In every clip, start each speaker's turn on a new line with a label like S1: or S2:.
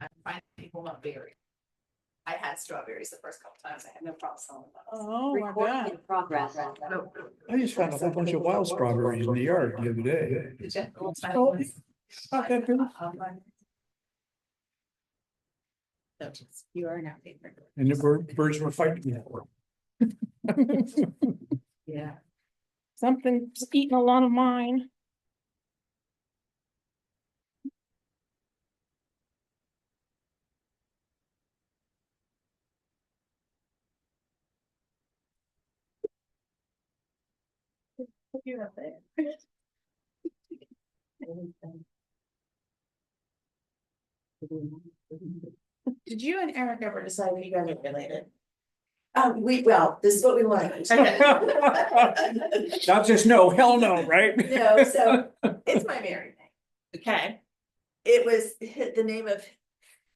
S1: I find people love berries. I had strawberries the first couple times. I had no problem selling them.
S2: Oh, my
S3: Recording
S2: God.
S3: in progress.
S4: I just found a whole bunch of wild strawberries in the yard the other day.
S1: Did you?
S4: Oh, not that big.
S1: You are now favorite.
S4: And the birds were fighting for it.
S1: Yeah.
S2: Something's eating a lot of mine.
S1: You have there. Did you and Eric ever decide if you guys are related?
S5: Well, this is what we learned.
S4: Not just no, hell no, right?
S5: No, so it's my married name.
S1: Okay.
S5: It was the name of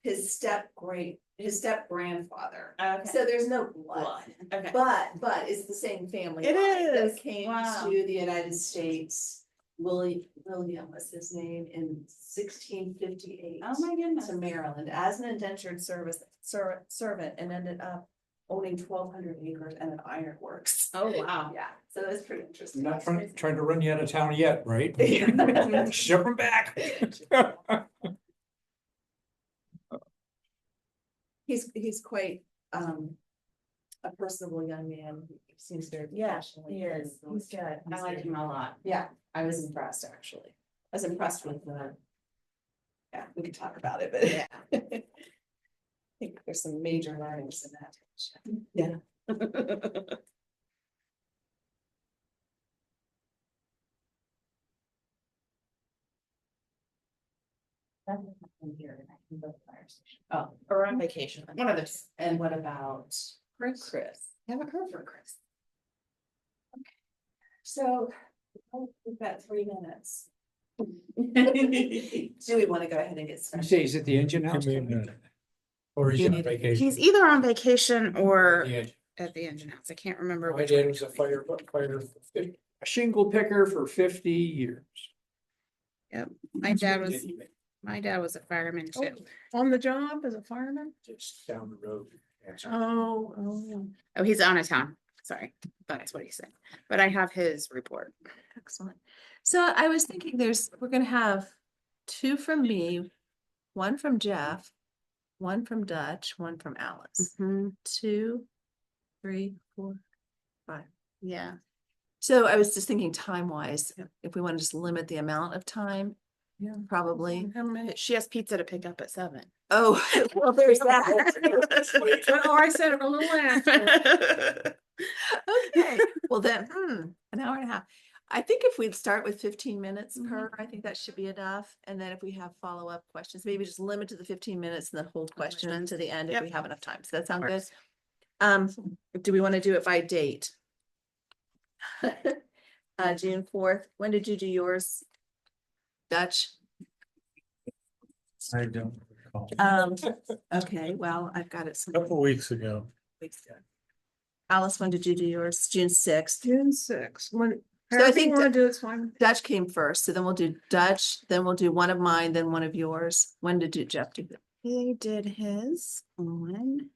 S5: his step grandfather.
S1: Okay.
S5: So there's no blood,
S1: Okay.
S5: but it's the same family.
S1: It
S5: line
S1: is.
S5: That came
S1: Wow.
S5: to the United States. William was his name in 1658.
S1: Oh my goodness.
S5: To Maryland as an indentured servant and ended up owning 1,200 acres and an ironworks.
S1: Oh, wow.
S5: Yeah, so that's pretty interesting.
S4: I'm not trying to run you out of town yet, right? Ship them back.
S5: He's quite a personable young man. He seems very passionate.
S1: He is. He's good. I like him a lot.
S5: Yeah, I was impressed, actually. I was impressed with yeah, we could talk about it, but
S1: Yeah.
S5: I think there's some major learnings in that. Yeah.
S1: Oh, or on vacation. One of those.
S5: And what about
S1: Chris.
S5: I haven't heard from Chris. Okay, so we've got 3 minutes. Do we want to go ahead and get
S4: You
S5: started?
S4: say, is it the engine house? Or is it on vacation?
S6: He's either on vacation or
S4: The engine.
S6: at the engine house. I can't remember
S4: My
S6: which.
S4: dad
S6: one.
S4: was a shingle picker for 50 years.
S6: My dad was a fireman too.
S2: On the job as a fireman?
S4: Just down the road.
S2: Oh.
S6: Oh, he's out of town. Sorry, that's what he said. But I have his report.
S7: Excellent. So I was thinking we're gonna have 2 from me, 1 from Jeff, 1 from Dutch, 1 from Alice.
S6: Mhm.
S7: 2, 3, 4, 5.
S6: Yeah.
S7: So I was just thinking time-wise, if we want to just limit the amount of time,
S2: Yeah.
S7: probably.
S2: How many?
S6: She has pizza to pick up at 7.
S7: Oh, well, there's that.
S2: Oh, I said it a little after.
S7: Okay, well then, an hour and a half. I think if we'd start with 15 minutes per, I think that should be enough. And then if we have follow-up questions, maybe just limit to the 15 minutes and then hold questions to the end if
S6: Yep.
S7: we have enough time. Does that sound good?
S6: Works.
S7: Do we want to do it by date? June 4th. When did you do yours? Dutch?
S4: I don't recall.
S7: Okay, well, I've got it. some
S4: Couple weeks ago.
S7: weeks ago. Alice, when did you do yours? June 6th.
S2: June 6th. When,
S7: So I
S2: however you
S7: think
S2: wanna do it's fine.
S7: Dutch came first, so then we'll do Dutch, then we'll do one of mine, then one of yours. When did Jeff do that?
S6: He did his on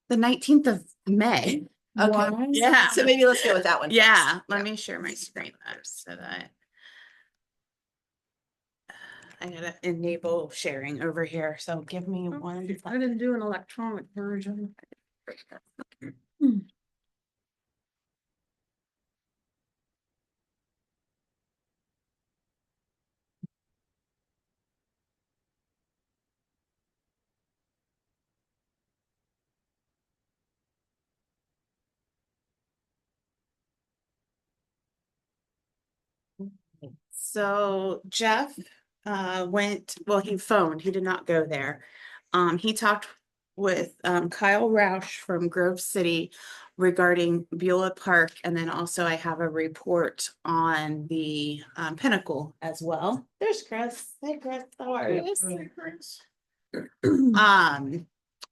S6: the 19th of May.
S7: Okay,
S2: Wow.
S6: Yeah.
S7: so maybe let's go with that one.
S6: Yeah,
S7: first.
S6: let me share my screen then so that I gotta enable sharing over here. So give me one.
S2: I didn't do an electronic version.
S6: So Jeff he phoned, he did not go there. He talked with Kyle Roush from Grove City regarding Beulah Park, and then also I have a report on the Pinnacle as well. There's Chris. Hey Chris, how are you?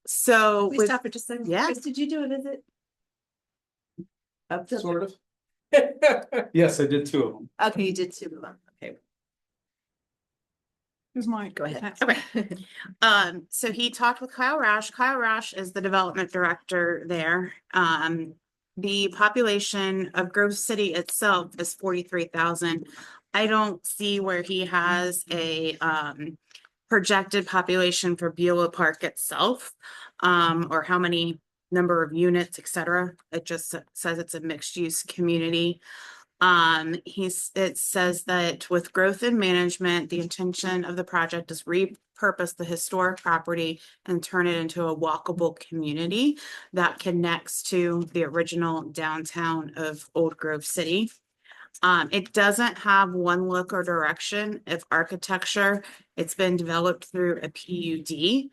S6: So
S7: We
S6: with-
S7: stop for just a second.
S6: Yeah.
S7: Chris, did you do a visit? Up to-
S4: Sort of. Yes, I did 2 of them.
S7: Okay, you did 2 of them. Okay.
S2: Who's mine?
S7: Go ahead.
S6: Okay. So he talked with Kyle Roush. Kyle Roush is the development director there. The population of Grove City itself is 43,000. I don't see where he has a projected population for Beulah Park itself, or how many number of units, et cetera. It just says it's a mixed use community. It says that with growth and management, the intention of the project is repurpose the historic property and turn it into a walkable community that connects to the original downtown of Old Grove City. It doesn't have one look or direction of architecture. It's been developed through a PUD.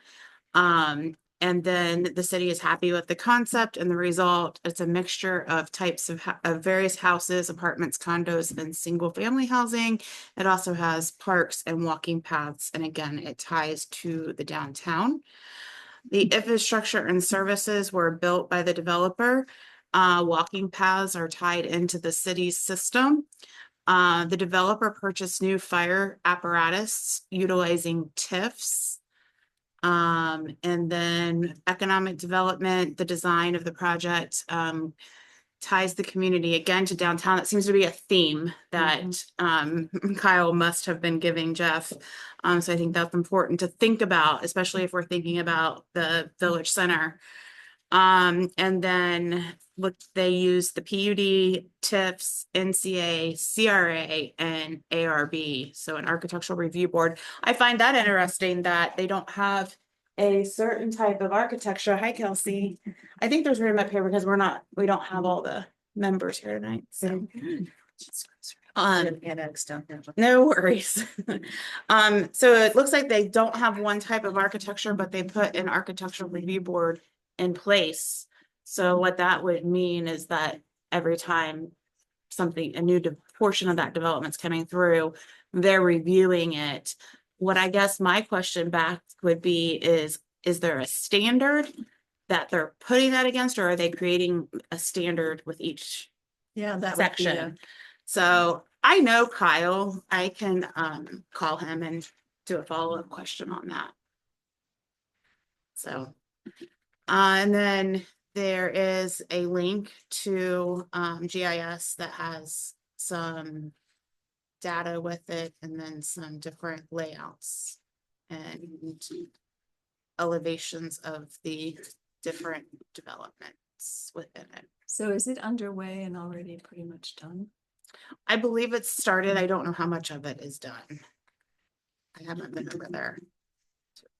S6: And then the city is happy with the concept and the result. It's a mixture of types of various houses, apartments, condos, and single family housing. It also has parks and walking paths. And again, it ties to the downtown. The infrastructure and services were built by the developer. Walking paths are tied into the city's system. The developer purchased new fire apparatus utilizing TIFs. And then economic development, the design of the project, ties the community again to downtown. That seems to be a theme that, Kyle must have been giving Jeff. So I think that's important to think about, especially if we're thinking about the village center. And then they use the PUD, TIFs, NCA, CRA, and ARB, so an architectural review board. I find that interesting that they don't have a certain type of architecture. Hi, Kelsey. I think there's room up here because we don't have all the members here tonight, so.
S7: Annexed down here.
S6: No worries. So it looks like they don't have one type of architecture, but they put an architectural review board in place. So what that would mean is that every time a new portion of that development's coming through, they're reviewing it. What I guess my question back would be is there a standard that they're putting that against, or are they creating a standard with each
S7: Yeah, that would be
S6: section? So I know Kyle, I can call him and do a follow-up question on that. So, and then there is a link to GIS that has some data with it, and then some different layouts and elevations of the different developments within it.
S7: So is it underway and already pretty much done?
S6: I believe it's started. I don't know how much of it is done. I haven't been over there.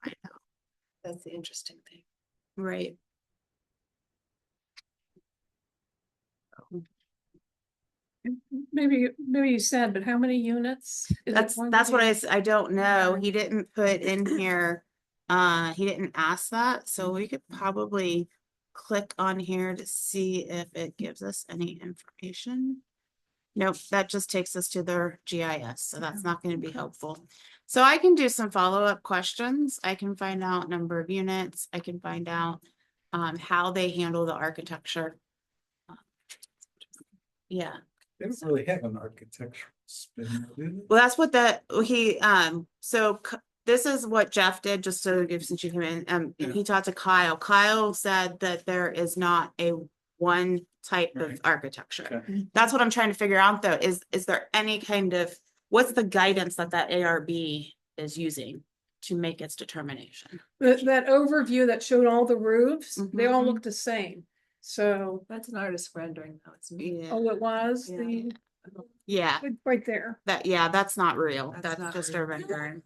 S6: I know.
S7: That's the interesting thing.
S6: Right.
S2: Maybe you said, but how many units? Is it one
S6: That's what
S2: unit?
S6: I don't know. He didn't put in here. He didn't ask that, so we could probably click on here to see if it gives us any information. Nope, that just takes us to their GIS, so that's not going to be helpful. So I can do some follow-up questions. I can find out number of units. I can find out how they handle the architecture. Yeah.
S3: They don't really have an architectural spin, do they?
S6: Well, that's what this is what Jeff did, just so since you came in, he talked to Kyle. Kyle said that there is not a one type of
S3: Right.
S6: architecture.
S3: Okay.
S6: That's what I'm trying to figure out though, is there any kind of, what's the guidance that ARB is using to make its determination?
S2: That overview that showed all the roofs, they all
S6: Mhm.
S2: look the same. So,
S7: That's an artist rendering though. It's me.
S6: Yeah,
S2: oh, it was
S7: Yeah.
S2: the,
S6: yeah,
S2: right there.
S6: that's not real.
S7: That's
S6: That's
S7: not
S6: just
S7: real.
S6: a rendering.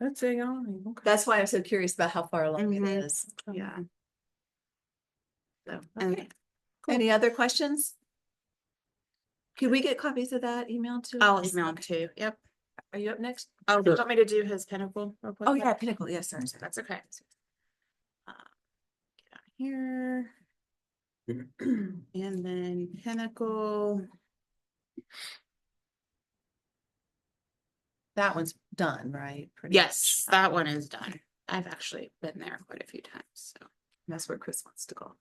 S2: That's a, okay.
S7: That's why I'm so curious about how far along it
S6: Mhm.
S7: is.
S6: Yeah. So,
S7: Okay.
S6: and
S7: Any other questions? Could we get copies of that emailed to
S6: I'll
S7: us?
S6: email him too. Yep.
S7: Are you up next?
S6: Oh, do you want me to do his Pinnacle real quick?
S7: Oh, yeah, Pinnacle. Yes, sorry.
S6: That's okay. Get out here. And then Pinnacle.
S7: That one's done, right? Pretty
S6: Yes,
S7: much.
S6: that one is done. I've actually been there quite a few times, so.
S7: That's where Chris wants to go.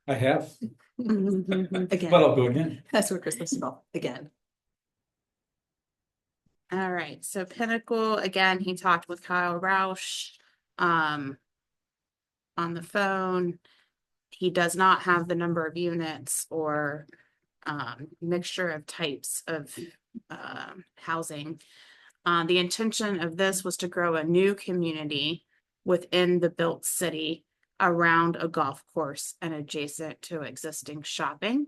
S3: I have,
S7: Again,
S3: but I'll go again.
S7: that's where Chris wants to go, again.
S6: All right, so Pinnacle, again, he talked with Kyle Roush, on the phone. He does not have the number of units or, mixture of types of, housing. The intention of this was to grow a new community within the built city around a golf course and adjacent to existing shopping.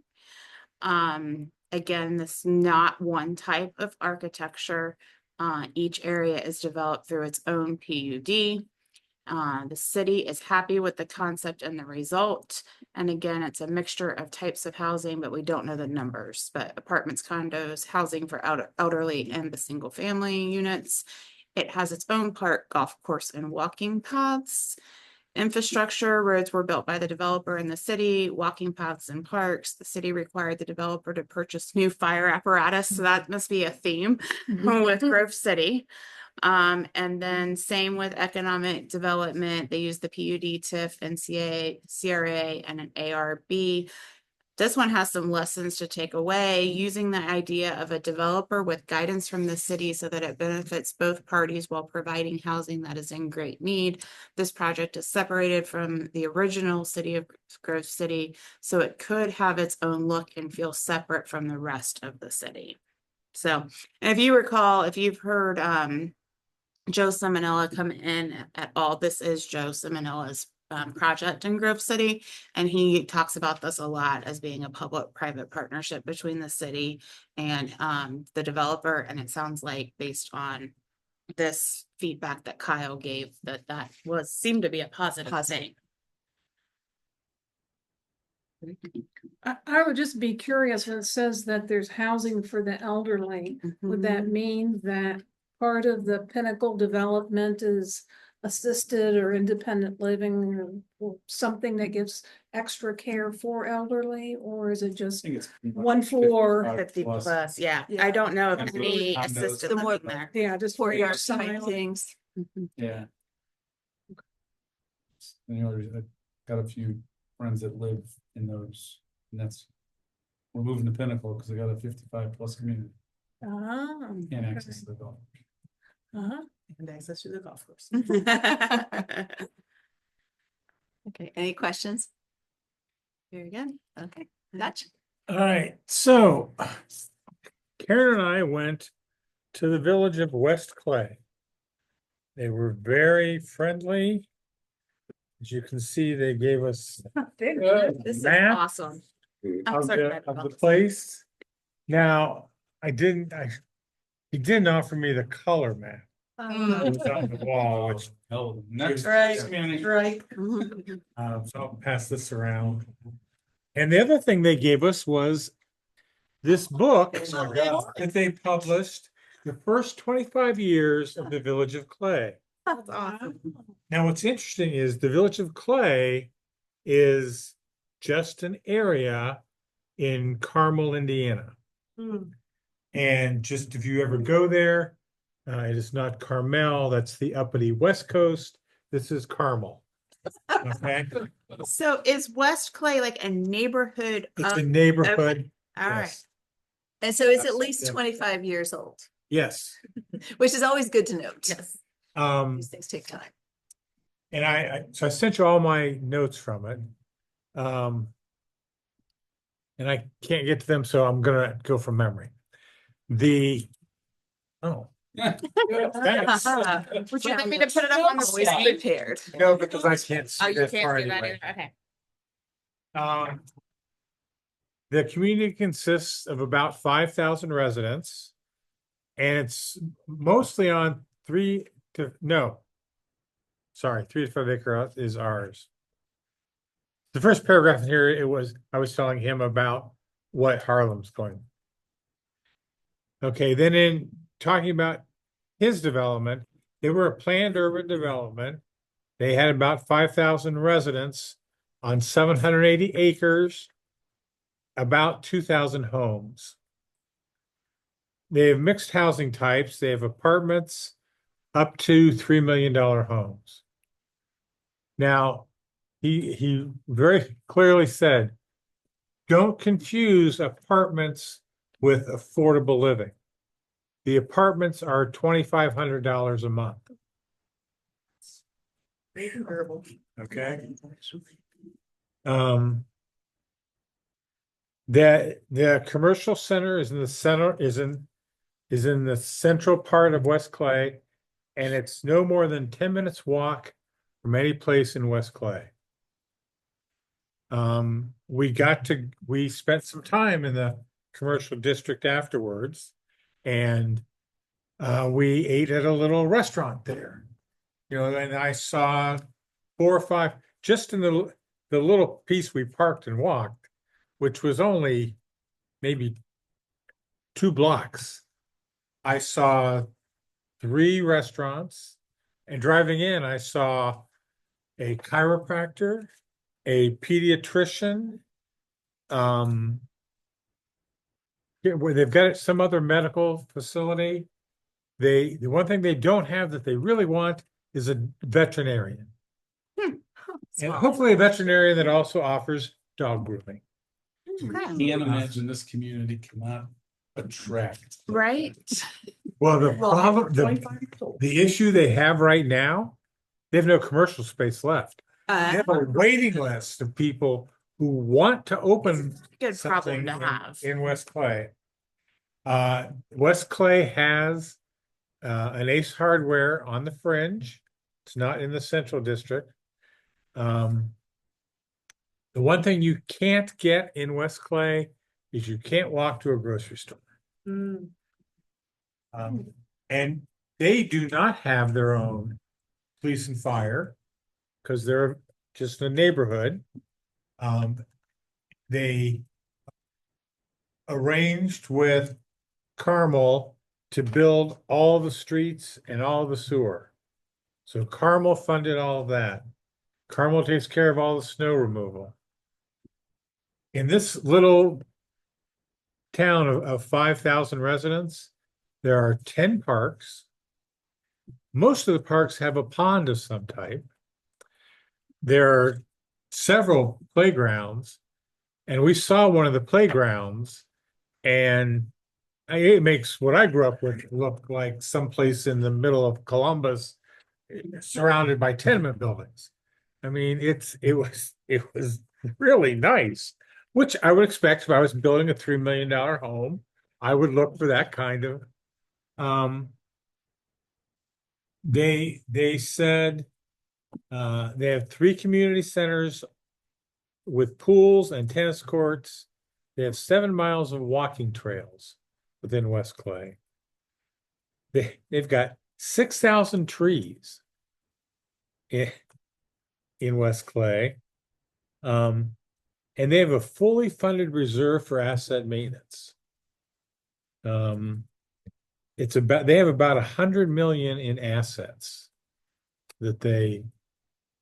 S6: Again, this is not one type of architecture. Each area is developed through its own PUD. The city is happy with the concept and the result. And again, it's a mixture of types of housing, but we don't know the numbers, but apartments, condos, housing for elderly and the single family units. It has its own park, golf course and walking paths. Infrastructure, roads were built by the developer in the city, walking paths and parks. The city required the developer to purchase new fire apparatus, so that must be a theme with Grove City. And then same with economic development, they use the PUD, TIF, NCA, CRA, and an ARB. This one has some lessons to take away, using the idea of a developer with guidance from the city so that it benefits both parties while providing housing that is in great need. This project is separated from the original city of Grove City, so it could have its own look and feel separate from the rest of the city. So, and if you recall, if you've heard Joe Simonella come in at all, this is Joe Simonella's project in Grove City, and he talks about this a lot as being a public-private partnership between the city and the developer, and it sounds like based on this feedback that Kyle gave that seemed to be a positive thing.
S2: I would just be curious when it says that there's housing for the elderly. Would that mean that part of the Pinnacle development is assisted or independent living or something that gives extra care for elderly, or is it
S3: I
S2: just
S3: think it's
S2: one floor?
S6: 50
S3: plus.
S6: plus, yeah.
S7: Yeah.
S6: I don't know if
S3: And
S6: any
S3: condos.
S6: assisted
S7: The more-
S6: living there.
S2: Yeah, just
S7: For your
S2: some
S7: type things.
S3: Yeah. And, you know, I've got a few friends that live in those, and we're moving to Pinnacle because they got a 55 plus community and access to the golf.
S6: And access to the golf course.
S7: Okay, any questions?
S6: Very good.
S7: Okay, gotcha.
S8: All right, so Karen and I went to the village of West Clay. They were very friendly. As you can see, they gave us
S6: This is
S8: Map
S6: awesome. I'm
S8: of
S6: so
S8: the,
S6: excited
S8: of
S6: about
S8: the
S6: this.
S8: place. Now, he didn't offer me the color map. It was on the wall, which,
S3: Oh, next.
S7: Right.
S1: Right.
S7: Mhm.
S8: so I'll pass this around. And the other thing they gave us was this book that they published, the first 25 years of the village of Clay.
S6: That's awesome.
S8: Now, what's interesting is the village of Clay is just an area in Carmel, Indiana. And just if you ever go there, it is not Carmel, that's the uppity West Coast. This is Carmel. Okay,
S6: So is West Clay like a neighborhood?
S8: it's a
S6: of-
S8: neighborhood.
S6: All right.
S8: Yes.
S7: And so it's at least
S8: Yeah.
S7: 25 years old,
S8: Yes.
S7: which is always good to note.
S6: Yes.
S7: These things take time.
S8: And so I sent you all my notes from it. And I can't get to them, so I'm gonna go from memory. Thanks.
S6: Would you like me to put it up on the
S7: Always
S6: screen?
S7: prepared.
S8: No, because I can't
S6: Oh,
S8: see
S6: you
S8: that
S6: can't
S8: far
S6: do that
S8: anyway.
S6: either. Okay.
S8: The community consists of about 5,000 residents. And it's mostly on 3 to 5 acre is ours. The first paragraph here, I was telling him about what Harlem's going. Okay, then in talking about his development, they were a planned urban development. They had about 5,000 residents on 780 acres, about 2,000 homes. They have mixed housing types. They have apartments up to $3 million homes. Now, he very clearly said, don't confuse apartments with affordable living. The apartments are $2,500 a month,
S5: Very comparable.
S8: okay? The commercial center is in the center, is in the central part of West Clay. And it's no more than 10 minutes walk from any place in West Clay. We spent some time in the commercial district afterwards. And we ate at a little restaurant there. And I saw 4 or 5, just in the little piece we parked and walked, which was only maybe 2 blocks. I saw 3 restaurants, and driving in, I saw a chiropractor, a pediatrician, where they've got some other medical facility. The one thing they don't have that they really want is a veterinarian. And hopefully a veterinarian that also offers dog grooming.
S3: Can't imagine this community cannot attract.
S6: Right?
S8: Well, the problem, the issue they have right now, they have no commercial space left. They have a waiting list of people who want to open
S6: Good problem
S8: something
S6: to have.
S8: in West Clay. West Clay has an Ace Hardware on the fringe. It's not in the central district. The one thing you can't get in West Clay is you can't walk to a grocery store. And they do not have their own police and fire because they're just a neighborhood. They arranged with Carmel to build all the streets and all the sewer. So Carmel funded all of that. Carmel takes care of all the snow removal. In this little town of 5,000 residents, there are 10 parks. Most of the parks have a pond of some type. There are several playgrounds, and we saw one of the playgrounds, and it makes what I grew up with look like someplace in the middle of Columbus, surrounded by tenement buildings. I mean, it was really nice, which I would expect if I was building a $3 million home. I would look for that kind of. They said they have 3 community centers with pools and tennis courts. They have 7 miles of walking trails within West Clay. They've got 6,000 trees in West Clay. And they have a fully funded reserve for asset maintenance. They have about 100 million in assets that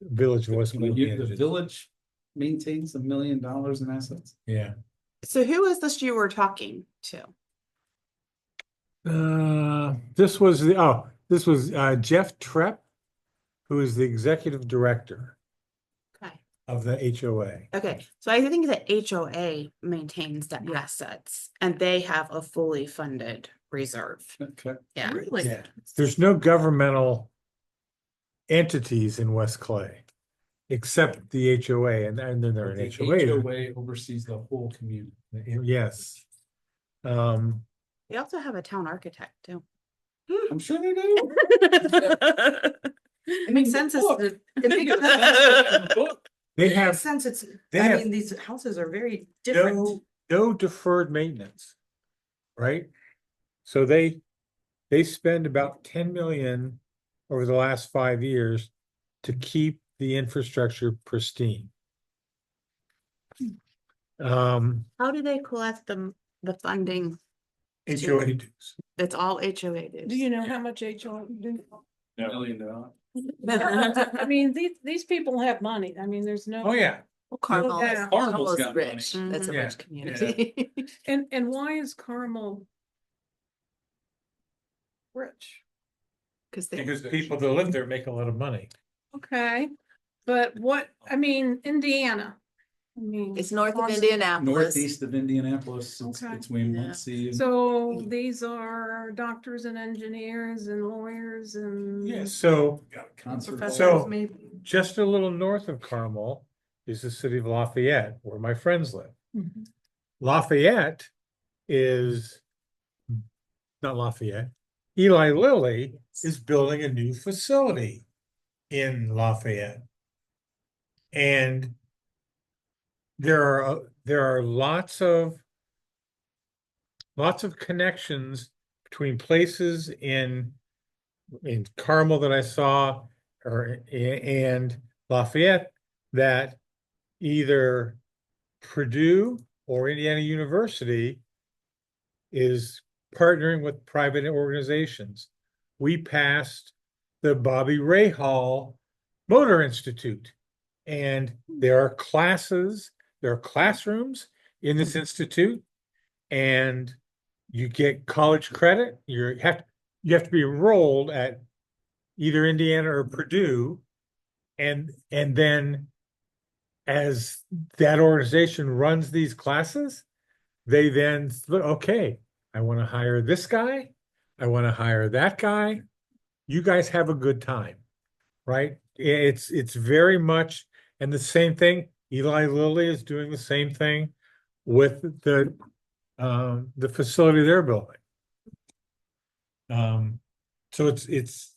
S8: Village of West Clay
S3: The
S8: manages.
S3: village maintains $1 million in assets.
S8: Yeah.
S6: So who is this you were talking to?
S8: This was Jeff Trepp, who is the executive director
S6: Okay.
S8: of the HOA.
S6: Okay, so I think the HOA maintains the assets and they have a fully funded reserve.
S3: Okay.
S6: Yeah.
S5: Really?
S8: Yeah. There's no governmental entities in West Clay except the HOA, and then they're an
S3: The
S8: HOA.
S3: HOA oversees the whole community.
S8: Yes.
S6: They also have a town architect too.
S3: I'm sure they do.
S5: It makes sense.
S3: Look.
S5: It makes
S8: They have
S5: sense. It's,
S8: they
S5: I
S8: have
S5: mean, these houses are very different.
S8: no deferred maintenance, right? So they spend about 10 million over the last 5 years to keep the infrastructure pristine.
S6: How do they collect the funding?
S8: HOA dues.
S6: It's all HOA dues.
S2: Do you know how much HOA do?
S3: $1 million.
S2: I mean, these people have money. I mean, there's no.
S8: Oh, yeah.
S5: Well, Carmel,
S2: Yeah.
S5: Carmel is
S3: got money.
S5: rich. That's a
S8: Yeah.
S5: rich community.
S2: And why is Carmel rich?
S5: Because they.
S8: Because the people that live there make a lot of money.
S2: Okay, but I mean, Indiana, I mean.
S7: It's north of
S2: Austin.
S7: Indianapolis.
S3: Northeast of Indianapolis, it's
S2: Okay.
S3: between
S7: Yeah.
S3: Muncie and.
S2: So these are doctors and engineers and lawyers and.
S8: Yes, so
S3: Concert
S8: So-
S3: hall.
S8: just a little north of Carmel is the city of Lafayette, where my friends live.
S2: Mhm.
S8: Lafayette is not Lafayette. Eli Lilly is building a new facility in Lafayette. And there are lots of connections between places in Carmel that I saw and Lafayette that either Purdue or Indiana University is partnering with private organizations. We passed the Bobby Rahal Motor Institute, and there are classrooms in this institute, and you get college credit. You have to be enrolled at either Indiana or Purdue, and then as that organization runs these classes, they then okay, I want to hire this guy, I want to hire that guy. You guys have a good time, right? It's very much, and the same thing. Eli Lilly is doing the same thing with the facility they're building. So it's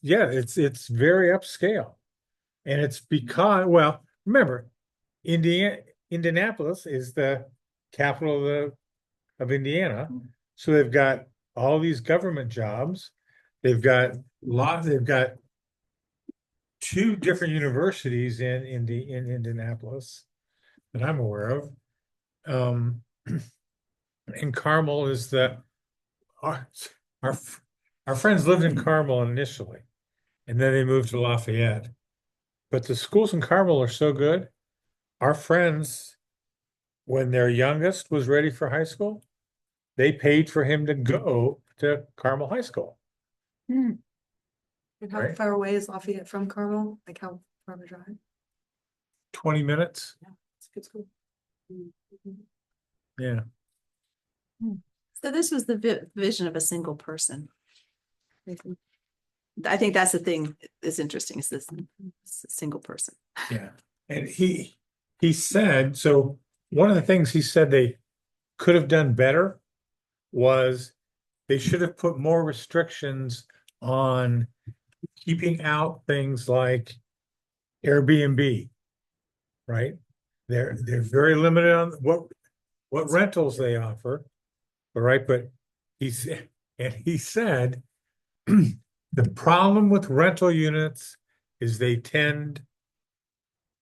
S8: very upscale, and it's because, well, remember, Indianapolis is the capital of Indiana, so they've got all these government jobs. They've got two different universities in Indianapolis that I'm aware of. And Carmel is our friends lived in Carmel initially, and then they moved to Lafayette. But the schools in Carmel are so good. Our friends, when their youngest was ready for high school, they paid for him to go to Carmel High School.
S2: Hmm.
S5: And
S8: Right.
S5: how far away is Lafayette from Carmel? Like how far of a drive?
S8: 20 minutes.
S5: It's a good school.
S8: Yeah.
S7: So this was the vision of a single person. I think that's the thing that's interesting is this single person.
S8: Yeah. And he said, so one of the things he said they could have done better was they should have put more restrictions on keeping out things like Airbnb, right? They're very limited on what rentals they offer, all right? But he said the problem with rental units is they tend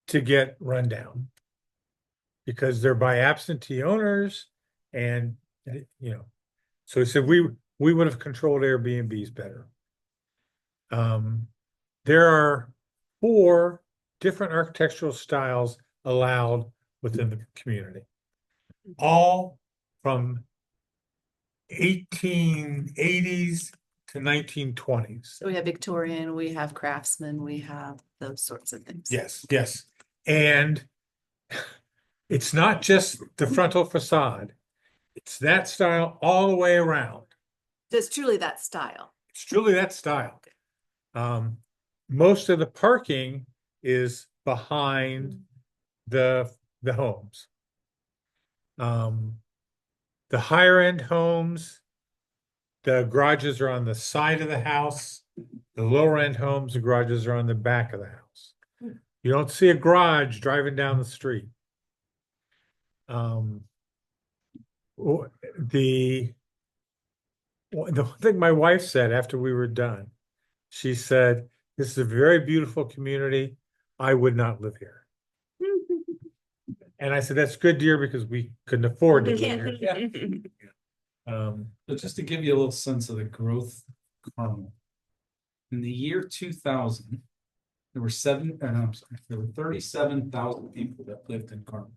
S8: to get run down because they're by absentee owners, and so he said we would have controlled Airbnbs better. There are 4 different architectural styles allowed within the community, all from 1880s to 1920s.
S7: So we have Victorian, we have Craftsman, we have those sorts of things.
S8: Yes. And it's not just the frontal facade. It's that style all the way around.
S7: So it's truly that style.
S8: It's truly that style. Most of the parking is behind the homes. The higher end homes, the garages are on the side of the house. The lower end homes, the garages are on the back of the house. You don't see a garage driving down the street. The one thing my wife said after we were done, she said, "This is a very beautiful community. I would not live here." And I said, "That's good, dear, because we couldn't afford to live here."
S3: But just to give you a little sense of the growth of Carmel. In the year 2000, there were 37,000 people that lived in Carmel.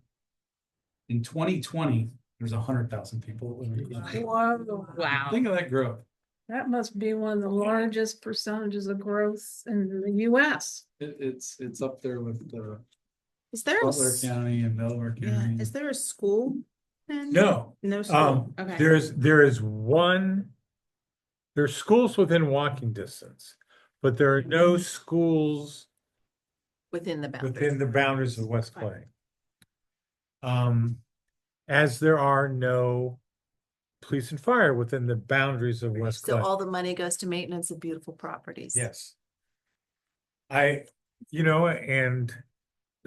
S3: In 2020, there's 100,000 people that live in Carmel.
S2: Whoa,
S6: Wow.
S3: Think of that growth.
S2: that must be one of the largest percentages of growth in the US.
S3: It's up there with
S6: Is there a,
S3: Butler County and Delaware
S6: yeah,
S3: County.
S6: is there a school? then?
S8: No,
S6: No school, okay.
S8: there is one. There's schools within walking distance, but there are no schools
S7: Within the boundaries.
S8: within the boundaries of West Clay. As there are no police and fire within the boundaries of West
S7: So
S8: Clay.
S7: all the money goes to maintenance of beautiful properties.
S8: Yes. And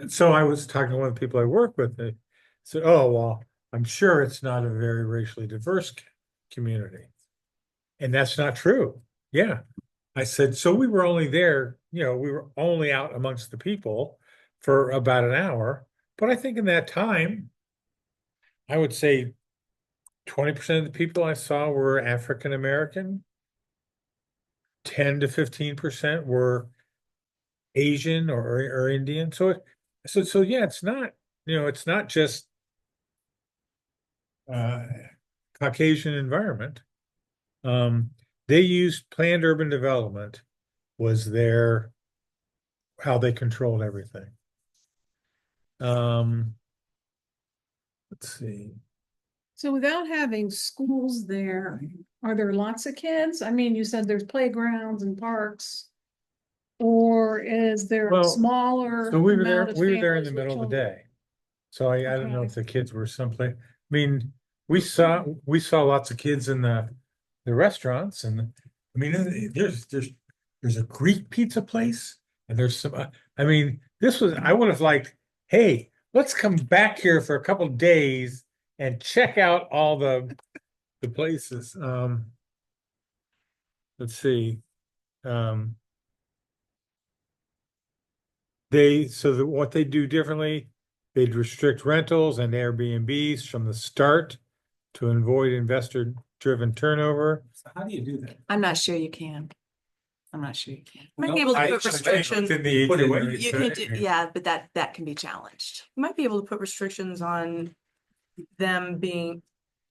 S8: so I was talking to one of the people I work with, they said, oh, well, I'm sure it's not a very racially diverse community. And that's not true. Yeah. I said, so we were only there, we were only out amongst the people for about an hour. But I think in that time, I would say 20% of the people I saw were African American. 10 to 15% were Asian or Indian. So yeah, it's not, it's not just Caucasian environment. They used planned urban development was how they controlled everything. Let's see.
S2: So without having schools there, are there lots of kids? I mean, you said there's playgrounds and parks. Or is there a
S8: Well,
S2: smaller?
S8: So we were
S2: amount of
S8: there in the
S2: families with
S8: middle of the
S2: children?
S8: day. So I don't know
S2: Okay.
S8: if the kids were someplace. I mean, we saw lots of kids in the restaurants, and I mean, there's a Greek pizza place, and there's some. I mean, I would have liked, hey, let's come back here for a couple of days and check out all the places. Let's see. What they do differently, they'd restrict rentals and Airbnbs from the start to avoid investor-driven turnover.
S3: So how do you do that?
S7: I'm not sure you can. I'm not sure you can.
S5: Might be able to
S8: I-
S5: put
S8: I think
S5: restrictions.
S8: within the
S3: Put in
S8: HOA,
S3: there.
S7: You can do, yeah, but that can be challenged.
S5: Might be able to put restrictions on them being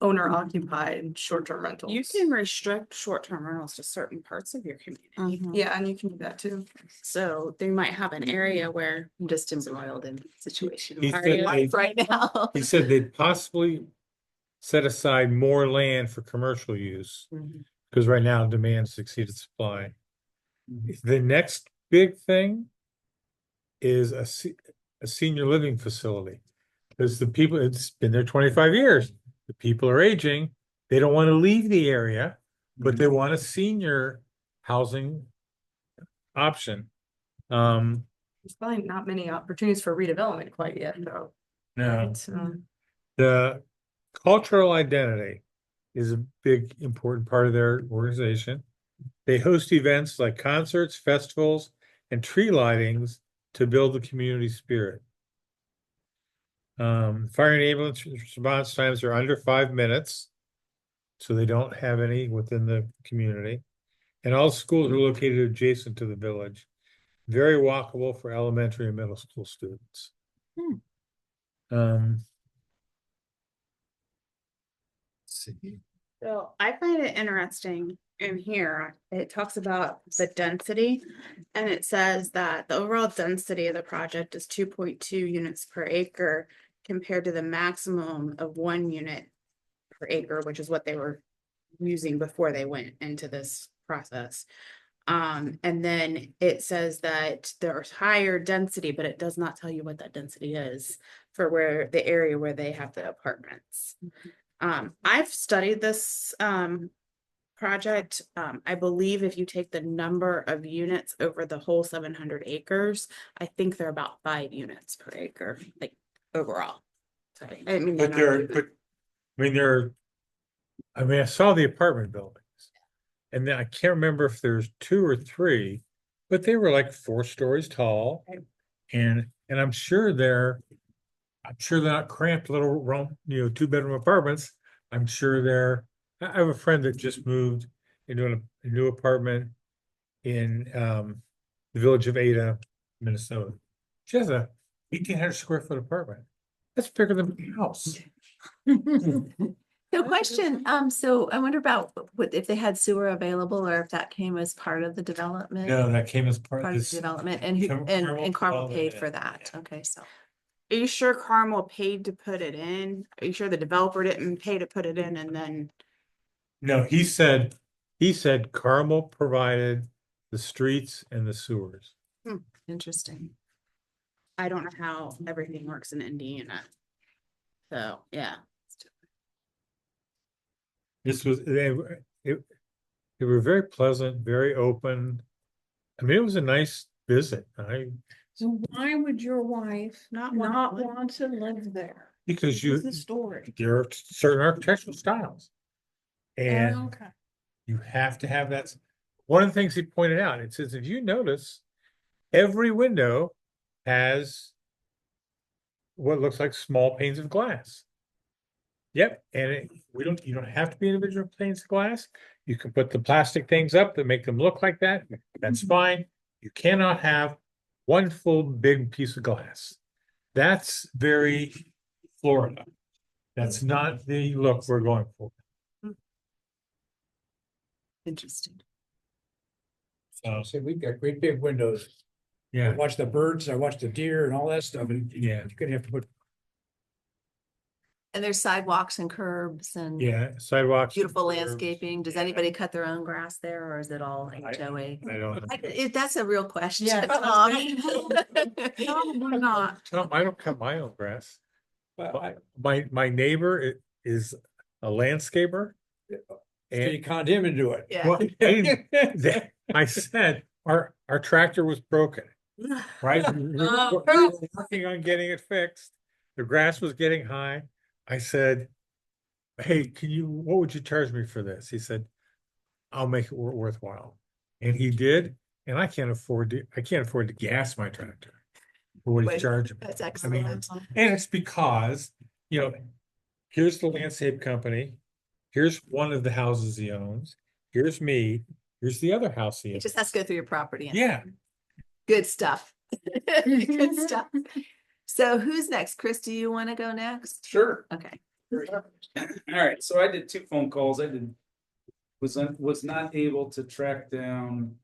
S5: owner occupied short-term rentals.
S6: You can restrict short-term rentals to certain parts of your community.
S5: Yeah, and you can do that too.
S6: So they might have an area where,
S7: I'm just embroiled in the situation
S8: He
S7: where
S8: said
S7: I am right now.
S8: he said they'd possibly set aside more land for commercial use, because right now demand exceeded supply. The next big thing is a senior living facility. Because it's been there 25 years. The people are aging. They don't want to leave the area, but they want a senior housing option.
S5: There's probably not many opportunities for redevelopment quite yet, though.
S8: No.
S5: Right?
S8: The cultural identity is a big, important part of their organization. They host events like concerts, festivals, and tree lightings to build the community spirit. Fire and ambulance response times are under 5 minutes, so they don't have any within the community. And all schools are located adjacent to the village. Very walkable for elementary and middle school students. Let's see.
S6: So I find it interesting in here, it talks about the density. And it says that the overall density of the project is 2.2 units per acre compared to the maximum of 1 unit per acre, which is what they were using before they went into this process. And then it says that there's higher density, but it does not tell you what that density is for where the area where they have the apartments. I've studied this project. I believe if you take the number of units over the whole 700 acres, I think they're about 5 units per acre, like overall. So, I mean,
S8: I saw the apartment buildings. And then I can't remember if there's 2 or 3, but they were like 4 stories tall.
S6: Okay.
S8: And I'm sure they're not cramped little room, 2-bedroom apartments. I'm sure I have a friend that just moved into a new apartment in the village of Ada, Minnesota. She has a 1,800 square foot apartment. That's bigger than my house.
S7: So question, so I wonder about if they had sewer available or if that came as part of the development?
S8: No, that came as part
S7: Part
S8: of
S7: of the
S8: this.
S7: development and
S8: Carmel
S7: Carmel paid
S8: development,
S7: for that.
S8: yeah.
S7: Okay, so.
S6: Are you sure Carmel paid to put it in? Are you sure the developer didn't pay to put it in and then?
S8: No, he said Carmel provided the streets and the sewers.
S6: Interesting. I don't know how everything works in Indiana. So, yeah.
S8: This was, they were very pleasant, very open. I mean, it was a nice visit.
S2: So why would your wife
S6: Not
S2: not
S6: one.
S2: want to live there?
S8: Because
S6: What's the story?
S8: there are certain architectural styles. And
S2: Okay.
S8: you have to have that. One of the things he pointed out, it says, if you notice, every window has what looks like small panes of glass. Yep, and you don't have to be individual panes of glass. You can put the plastic things up that make them look like that. That's fine. You cannot have one full big piece of glass. That's very Florida. That's not the look we're going for.
S6: Interesting.
S8: So,
S4: So we've got great big windows. I
S8: yeah,
S4: watch the birds, I watch the deer and all that stuff, and
S8: yeah,
S4: you're gonna have to put,
S7: And there's sidewalks and curbs and
S8: yeah, sidewalks.
S7: beautiful
S8: curbs.
S7: landscaping. Does anybody cut their own grass there or is it all
S8: I
S7: HOA?
S8: don't.
S7: That's a real question.
S2: Yeah,
S7: Tom.
S2: Probably not.
S8: Tom, I don't cut my own grass.
S4: well, I,
S8: My neighbor is a landscaper.
S4: so
S8: And
S4: you conned him into it.
S7: Yeah.
S8: well, I said, our tractor was broken, right? We were working on getting it fixed. The grass was getting high. I said, hey, what would you charge me for this? He said, I'll make it worthwhile. And he did, and I can't afford to gas my tractor for what he's
S7: Wait,
S8: charging.
S7: That's
S8: I mean,
S7: excellent.
S8: and it's because, here's the landscape company. Here's one of the houses he owns. Here's me. Here's the other house he
S7: It
S8: owns.
S7: just has to go through your property. and-
S8: Yeah.
S7: Good stuff. Good stuff. So who's next? Chris, do you want to go next?
S3: Sure.
S7: Okay.
S3: All right, so I did 2 phone calls. Was not able to track down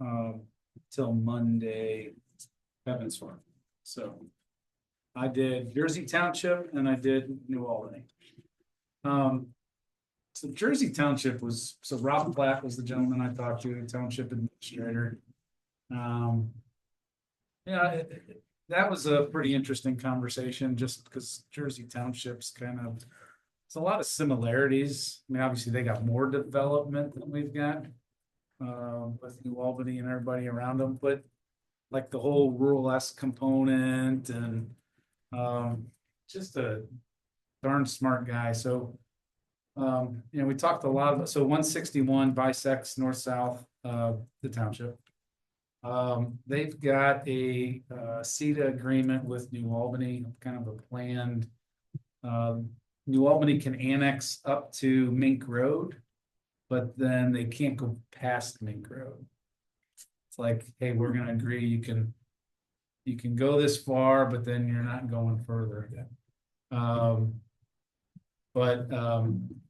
S3: till Monday Evans Farm. So I did Jersey Township and I did New Albany. So Jersey Township so Rob Platt was the gentleman I talked to, the township administrator. Yeah, that was a pretty interesting conversation just because Jersey Township's it's a lot of similarities. I mean, obviously they got more development than we've got. With New Albany and everybody around them, but like the whole rural-esque component and just a darn smart guy. So we talked a lot about, so 161 bisects north-south the township. They've got a CETA agreement with New Albany, kind of a planned. New Albany can annex up to Mink Road, but then they can't go past Mink Road. It's like, hey, we're gonna agree, you can go this far, but then you're not going further.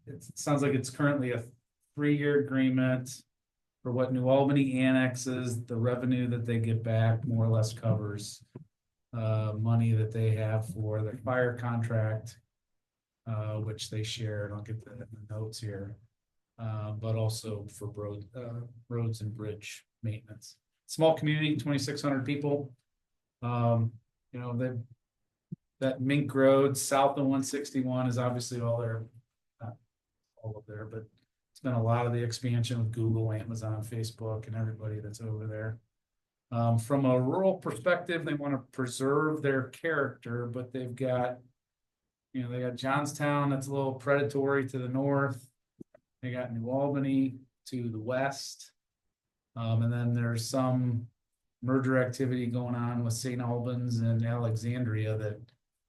S3: It sounds like it's currently a 3-year agreement. For what New Albany annexes, the revenue that they get back more or less covers money that they have for their fire contract, which they share, and I'll get the notes here, but also for roads and bridge maintenance. Small community, 2,600 people. That Mink Road south of 161 is obviously all of there, but it's been a lot of the expansion with Google, Amazon, Facebook, and everybody that's over there. From a rural perspective, they want to preserve their character, but they've got, they got Johnstown that's a little predatory to the north. They got New Albany to the west. And then there's some merger activity going on with St. Albans and Alexandria that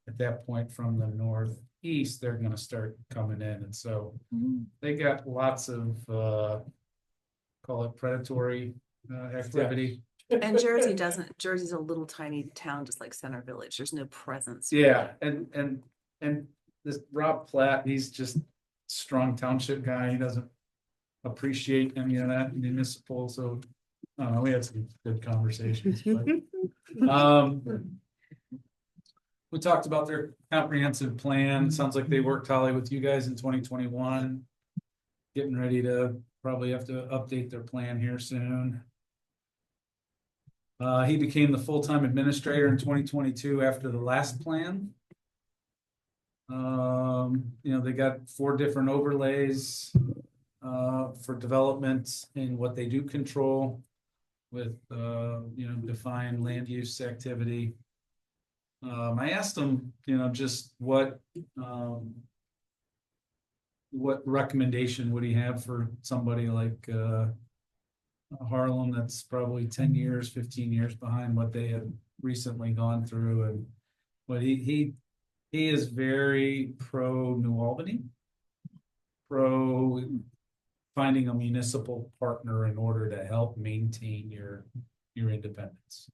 S3: at that point from the northeast, they're going to start coming in. And so they got lots of, call it predatory activity.
S7: And Jersey's a little tiny town, just like Center Village. There's no presence.
S3: Yeah, and this Rob Platt, he's just strong township guy. He doesn't appreciate any of that municipal, so I don't know, we had some good conversations. But, we talked about their comprehensive plan. Sounds like they worked, Holly, with you guys in 2021. Getting ready to probably have to update their plan here soon. He became the full-time administrator in 2022 after the last plan. They got 4 different overlays for development in what they do control with, defined land use activity. I asked him, just what recommendation would he have for somebody like Harlem that's probably 10 years, 15 years behind what they have recently gone through. And but he is very pro New Albany, pro finding a municipal partner in order to help maintain your independence.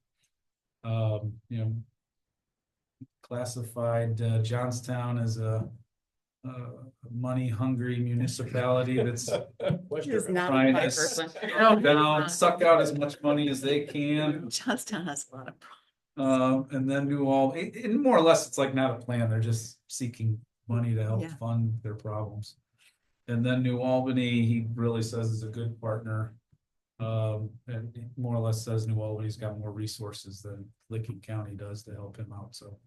S3: Classified Johnstown as a money hungry municipality that's
S6: He's not
S3: trying
S6: my
S3: to
S6: person.
S3: suck out as much money as they can.
S7: Johnstown has a lot of problems.
S3: And then New Albany, and more or less, it's like not a plan. They're just seeking money to help
S7: Yeah.
S3: fund their problems. And then New Albany, he really says is a good partner. And he more or less says New Albany's got more resources than Licking County does to help him out. So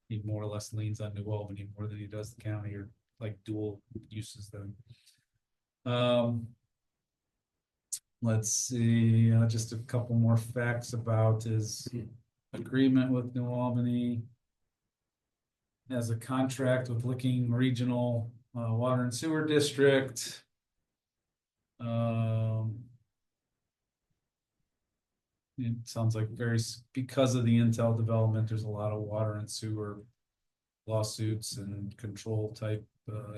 S3: he more or less leans on New Albany more than he does the county, or like dual uses them. Let's see, just a couple more facts about his agreement with New Albany. Has a contract with Licking Regional Water and Sewer District. It sounds like because of the Intel development, there's a lot of water and sewer lawsuits and control type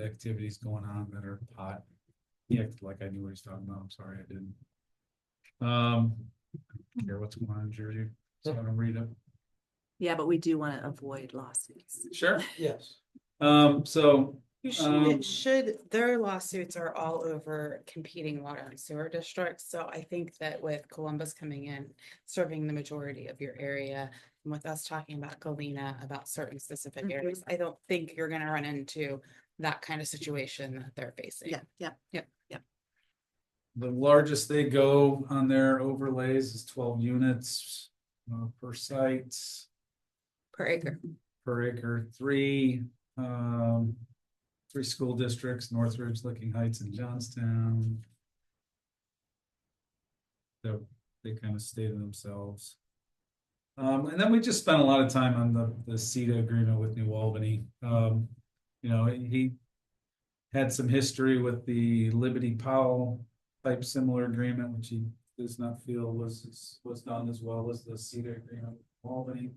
S3: activities going on that are hot. He acted like I knew what he's talking about. I'm sorry, I didn't. Care what's going on in Jersey, so I'm gonna read it.
S7: Yeah, but we do want to avoid lawsuits.
S3: Sure.
S4: Yes.
S3: So
S6: Should their lawsuits are all over competing water and sewer districts, so I think that with Columbus coming in, serving the majority of your area, and with us talking about Galena, about certain specific areas, I don't think you're gonna run into that kind of situation that they're facing.
S7: Yeah.
S3: the largest they go on their overlays is 12 units per site.
S7: Per acre.
S3: Per acre, 3 school districts, Northridge, Licking Heights, and Johnstown. They kind of stay to themselves. And then we just spent a lot of time on the CETA agreement with New Albany. He had some history with the Liberty Powell type similar agreement, which he does not feel was done as well as the CETA agreement with Albany,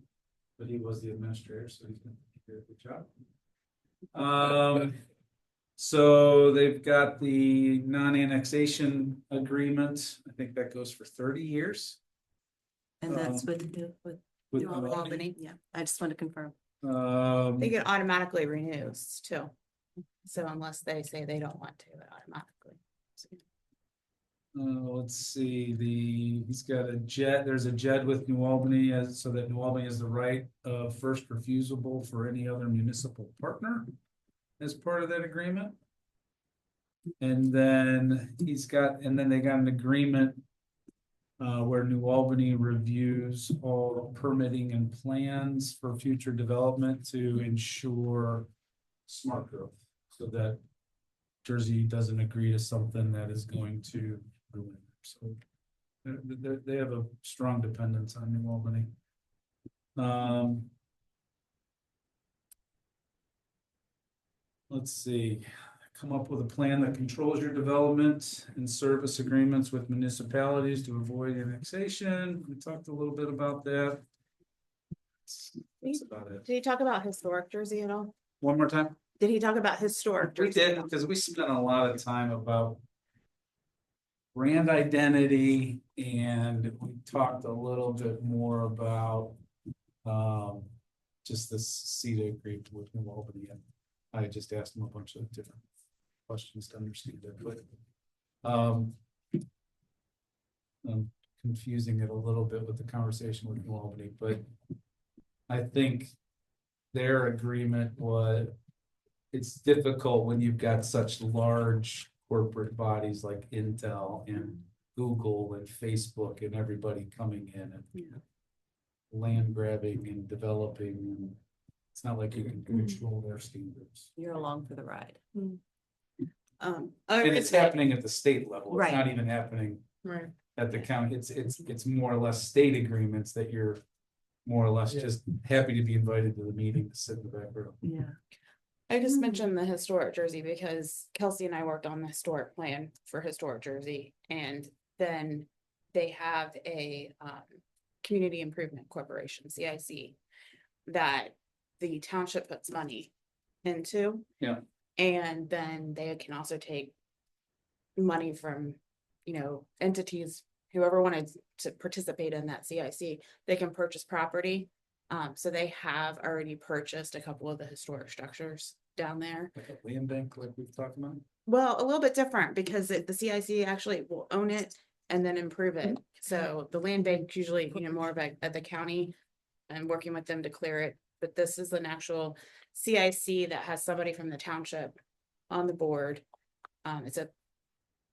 S3: but he was the administrator, so he's going to do a good job. So they've got the non-annexation agreement. I think that goes for 30 years.
S7: And that's with
S3: With
S7: New Albany. Yeah, I just want to confirm.
S6: I think it automatically renews too. So unless they say they don't want to, it automatically.
S3: Let's see, he's got a JED, there's a JED with New Albany so that New Albany has the right of first refusal for any other municipal partner as part of that agreement. And then they got an agreement where New Albany reviews all permitting and plans for future development to ensure smart growth, so that Jersey doesn't agree to something that is going to ruin it. So they have a strong dependence on New Albany. Let's see, come up with a plan that controls your development and service agreements with municipalities to avoid annexation. We talked a little bit about that. That's about it.
S6: Did he talk about historic Jersey at all?
S3: One more time.
S6: Did he talk about historic
S3: We
S6: Jersey?
S3: did, because we spent a lot of time about brand identity, and we talked a little bit more about just this CETA agreement with New Albany. And I just asked him a bunch of different questions to understand it, but I'm confusing it a little bit with the conversation with New Albany, but I think their agreement was, it's difficult when you've got such large corporate bodies like Intel and Google and Facebook and everybody coming in and land grabbing and developing, and it's not like you can control their standards.
S7: You're along for the ride.
S6: I
S3: And
S6: would
S3: it's
S6: say-
S3: happening at the state level. It's
S7: Right.
S3: not even happening
S2: Right.
S3: at the county. It's more or less state agreements that you're more or less just happy to be invited to the meeting to sit in the back row.
S7: Yeah.
S6: I just mentioned the historic Jersey because Kelsey and I worked on the historic plan for historic Jersey, and then they have a Community Improvement Corporation, CIC, that the township puts money into.
S3: Yeah.
S6: And then they can also take money from, entities, whoever wanted to participate in that CIC, they can purchase property. So they have already purchased a couple of the historic structures down there.
S3: Like a land bank, like we've talked about.
S6: Well, a little bit different because the CIC actually will own it and then improve it. So the land bank usually, more of at the county and working with them to clear it. But this is an actual CIC that has somebody from the township on the board. It's a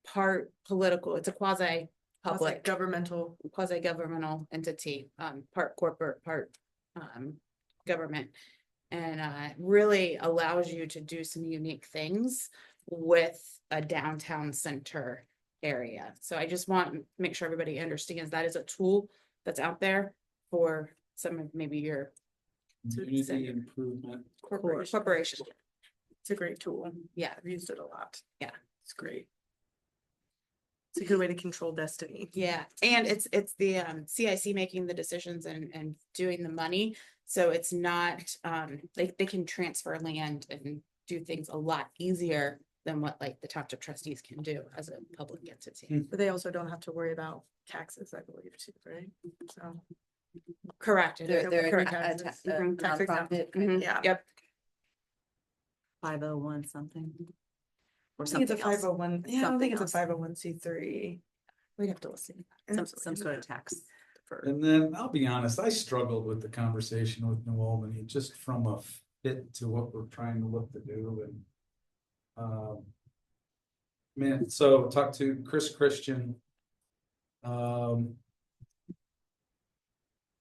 S6: part political, it's a quasi-public, quasi-governmental entity, part corporate, part government. And really allows you to do some unique things with a downtown center area. So I just want to make sure everybody understands that is a tool that's out there for some of maybe your
S3: Community improvement.
S6: corporation.
S2: It's a great tool.
S6: Yeah,
S2: I've used it a lot.
S6: Yeah.
S2: It's great. It's a good way to control destiny.
S6: yeah. And it's the CIC making the decisions and doing the money. So it's not, they can transfer land and do things a lot easier than what like the township trustees can do as a public entity.
S2: But they also don't have to worry about taxes, I believe, too, right? So.
S6: Correct.
S7: They're
S6: Correct.
S7: a
S6: Mhm.
S2: Tax exempt.
S7: nonprofit,
S6: Mhm.
S2: Yeah.
S6: Yep.
S7: 501 something. Or
S2: I think it's a
S7: something else.
S2: 501, yeah, I don't
S7: Something
S2: think it's a
S7: else.
S2: 501c3. We'd have to listen.
S7: Some sort of tax.
S3: And then I'll be honest, I struggled with the conversation with New Albany, just from a fit to what we're trying to look to do and. Man, so talked to Chris Christian.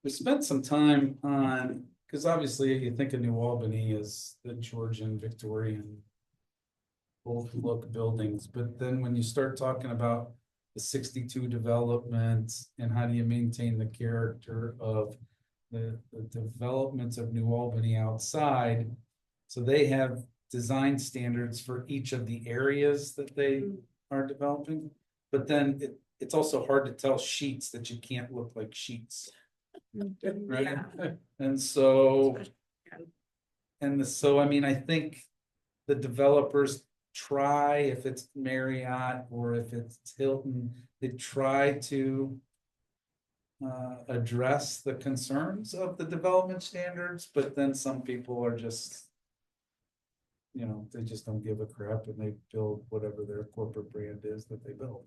S3: We spent some time on, because obviously you think of New Albany as the Georgian Victorian. Old look buildings, but then when you start talking about the 62 development and how do you maintain the character of the developments of New Albany outside. So they have design standards for each of the areas that they are developing. But then it's also hard to tell sheets that you can't look like sheets. Right? And so, so I mean, I think the developers try, if it's Marriott or if it's Hilton, they try to address the concerns of the development standards, but then some people are just, they just don't give a crap and they build whatever their corporate brand is that they build.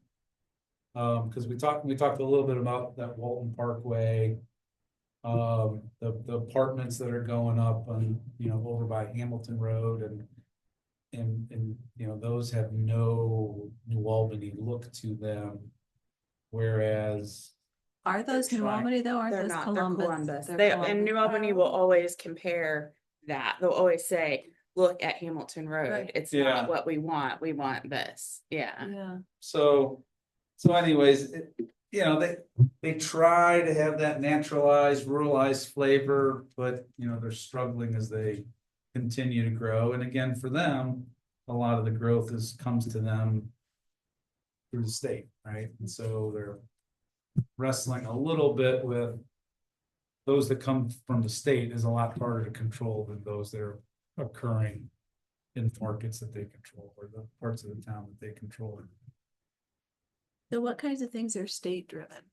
S3: Because we talked a little bit about that Walton Parkway, the apartments that are going up on, over by Hamilton Road and those have no New Albany look to them. Whereas
S7: Are those New
S3: trying-
S7: Albany though? Aren't
S6: They're
S7: those
S6: not, they're
S7: Columbus?
S6: Columbus.
S7: They're
S6: They,
S7: Columbus.
S6: and New Albany will always compare that. They'll always say, look at Hamilton Road.
S7: Right.
S6: It's
S3: Yeah.
S6: not what we want. We want this. Yeah.
S7: Yeah.
S3: So anyways, they try to have that naturalized, ruralized flavor, but they're struggling as they continue to grow. And again, for them, a lot of the growth comes to them through the state, right? And so they're wrestling a little bit with those that come from the state is a lot harder to control than those that are occurring in markets that they control or the parts of the town that they control.
S7: So what kinds of things are state driven?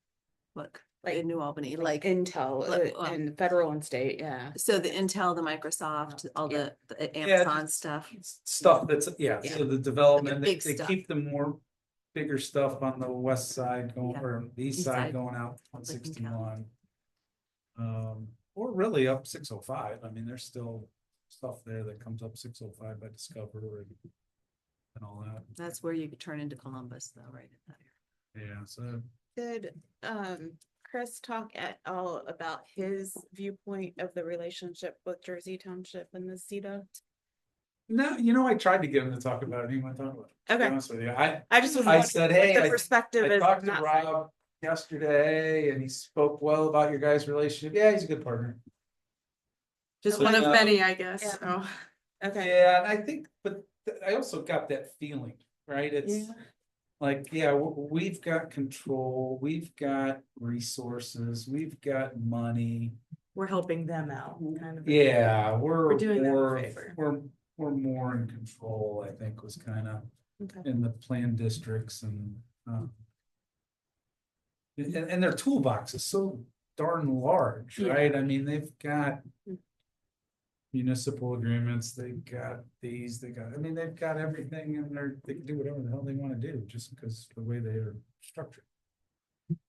S7: Look,
S6: Like-
S7: in New Albany, like,
S6: Intel
S7: Like,
S6: and federal and state. Yeah.
S7: so the Intel, the Microsoft, all
S6: Yeah.
S7: the
S3: Yeah,
S7: Amazon stuff.
S3: Stuff that's, so the development,
S7: big
S3: they
S7: stuff.
S3: keep the more bigger stuff on the west side going,
S7: Yeah.
S3: or the east
S7: East
S3: side
S7: side.
S3: going out 161. or really up 605. I mean, there's still stuff there that comes up 605 by Discover and all that.
S7: That's where you could turn into Columbus though, right? In that area.
S3: Yeah, so
S6: Did Chris talk at all about his viewpoint of the relationship with Jersey Township and the CETA?
S3: no, I tried to get him to talk about it. He went talk about it. To be
S6: Okay.
S3: honest with you,
S6: I just was
S3: I
S6: wondering
S3: said,
S6: what
S3: hey,
S6: the
S3: I
S6: perspective is
S3: talked
S6: on
S3: to
S6: that side.
S3: Rob yesterday, and he spoke well about your guys' relationship. Yeah, he's a good partner.
S2: Just
S3: So,
S2: one of
S3: uh,
S2: many, I guess,
S6: Yeah.
S2: so.
S6: Okay.
S3: Yeah, and I think, but I also got that feeling, right? It's
S6: Yeah.
S3: like, yeah, we've got control, we've got resources, we've got money.
S6: We're helping them out, kind of.
S3: Yeah,
S6: We're doing them a
S3: more,
S6: favor.
S3: we're more in control, I think, was kind of
S6: Okay.
S3: in the planned districts and and their toolbox is so darn large,
S6: Yeah.
S3: right? I mean, they've got
S6: Mm.
S3: municipal agreements, they've got these, I mean, they've got everything and they can do whatever the hell they want to do just because the way they are structured.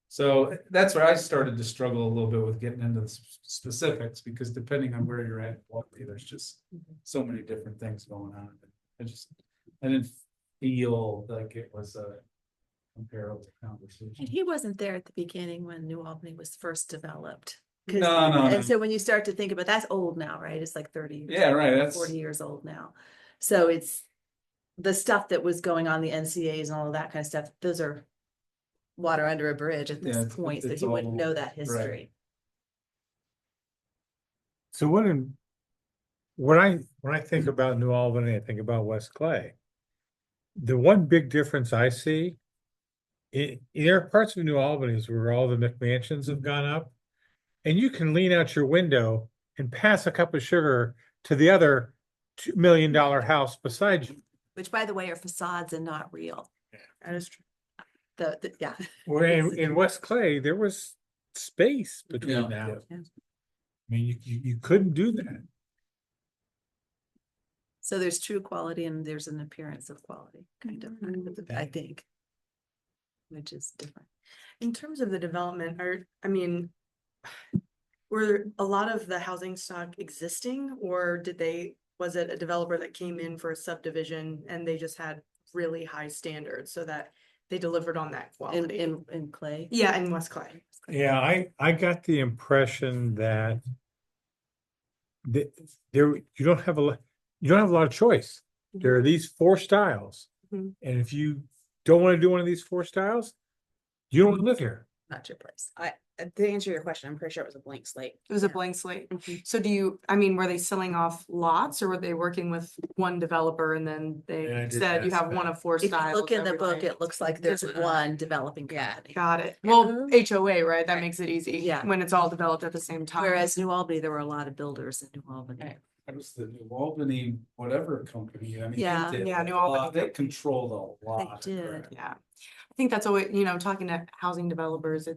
S3: So that's where I started to struggle a little bit with getting into the specifics, because depending on where you're at, there's just so many different things going on. I didn't feel like it was a comparable conversation.
S7: And he wasn't there at the beginning when New Albany was first developed. 'Cause-
S3: No, no, no.
S7: And so when you start to think about, that's old now, right? It's like 30.
S3: Yeah, right, that's-
S7: 40 years old now. So it's the stuff that was going on, the NCAs and all of that kind of stuff, those are water under a bridge at
S3: Yeah,
S7: this
S3: it's-
S7: point, so
S3: it's
S7: he wouldn't
S3: all-
S7: know that
S3: right.
S7: history.
S8: So when I think about New Albany, I think about West Clay. The one big difference I see. There are parts of New Albany where all the McMansions have gone up. And you can lean out your window and pass a cup of sugar to the other $2 million house beside you.
S7: Which, by the way, are facades and not real.
S6: That is true.
S7: Yeah.
S8: Where in West Clay, there was space between
S3: Yeah,
S8: the
S3: yeah.
S8: houses. I mean, you couldn't do that.
S7: So there's true quality and there's an appearance of quality, kind of, I think. Which is different.
S9: In terms of the development, were a lot of the housing stock existing, or was it a developer that came in for a subdivision and they just had really high standards so that they delivered on that quality?
S7: In Clay.
S9: Yeah, in West Clay.
S8: Yeah, I got the impression that you don't have a lot of choice. There are these 4 styles.
S9: Mhm.
S8: And if you don't want to do one of these 4 styles, you don't live here.
S7: Not your place.
S6: To answer your question, I'm pretty sure it was a blank slate.
S9: It was a blank slate. So were they selling off lots, or were they working with one developer and then
S8: Yeah, I
S9: they
S8: did
S9: said you
S8: ask
S9: have one
S8: that.
S9: of 4
S7: If you
S9: styles?
S7: look in the book,
S9: everything?
S7: it looks like there's
S9: Just
S7: one developing
S6: Yeah.
S7: company.
S9: Got it. Well, HOA, right? That
S7: Right.
S9: makes it easy.
S7: Yeah.
S9: When it's all developed at the same time.
S7: Whereas New Albany, there were a lot of builders in New Albany.
S6: Right.
S3: It was the New Albany, whatever company, I mean.
S7: Yeah.
S3: they did
S9: Yeah,
S3: a
S9: New
S3: lot.
S9: Albany.
S3: They controlled a lot.
S7: did.
S9: Yeah, I think that's always, talking to housing developers,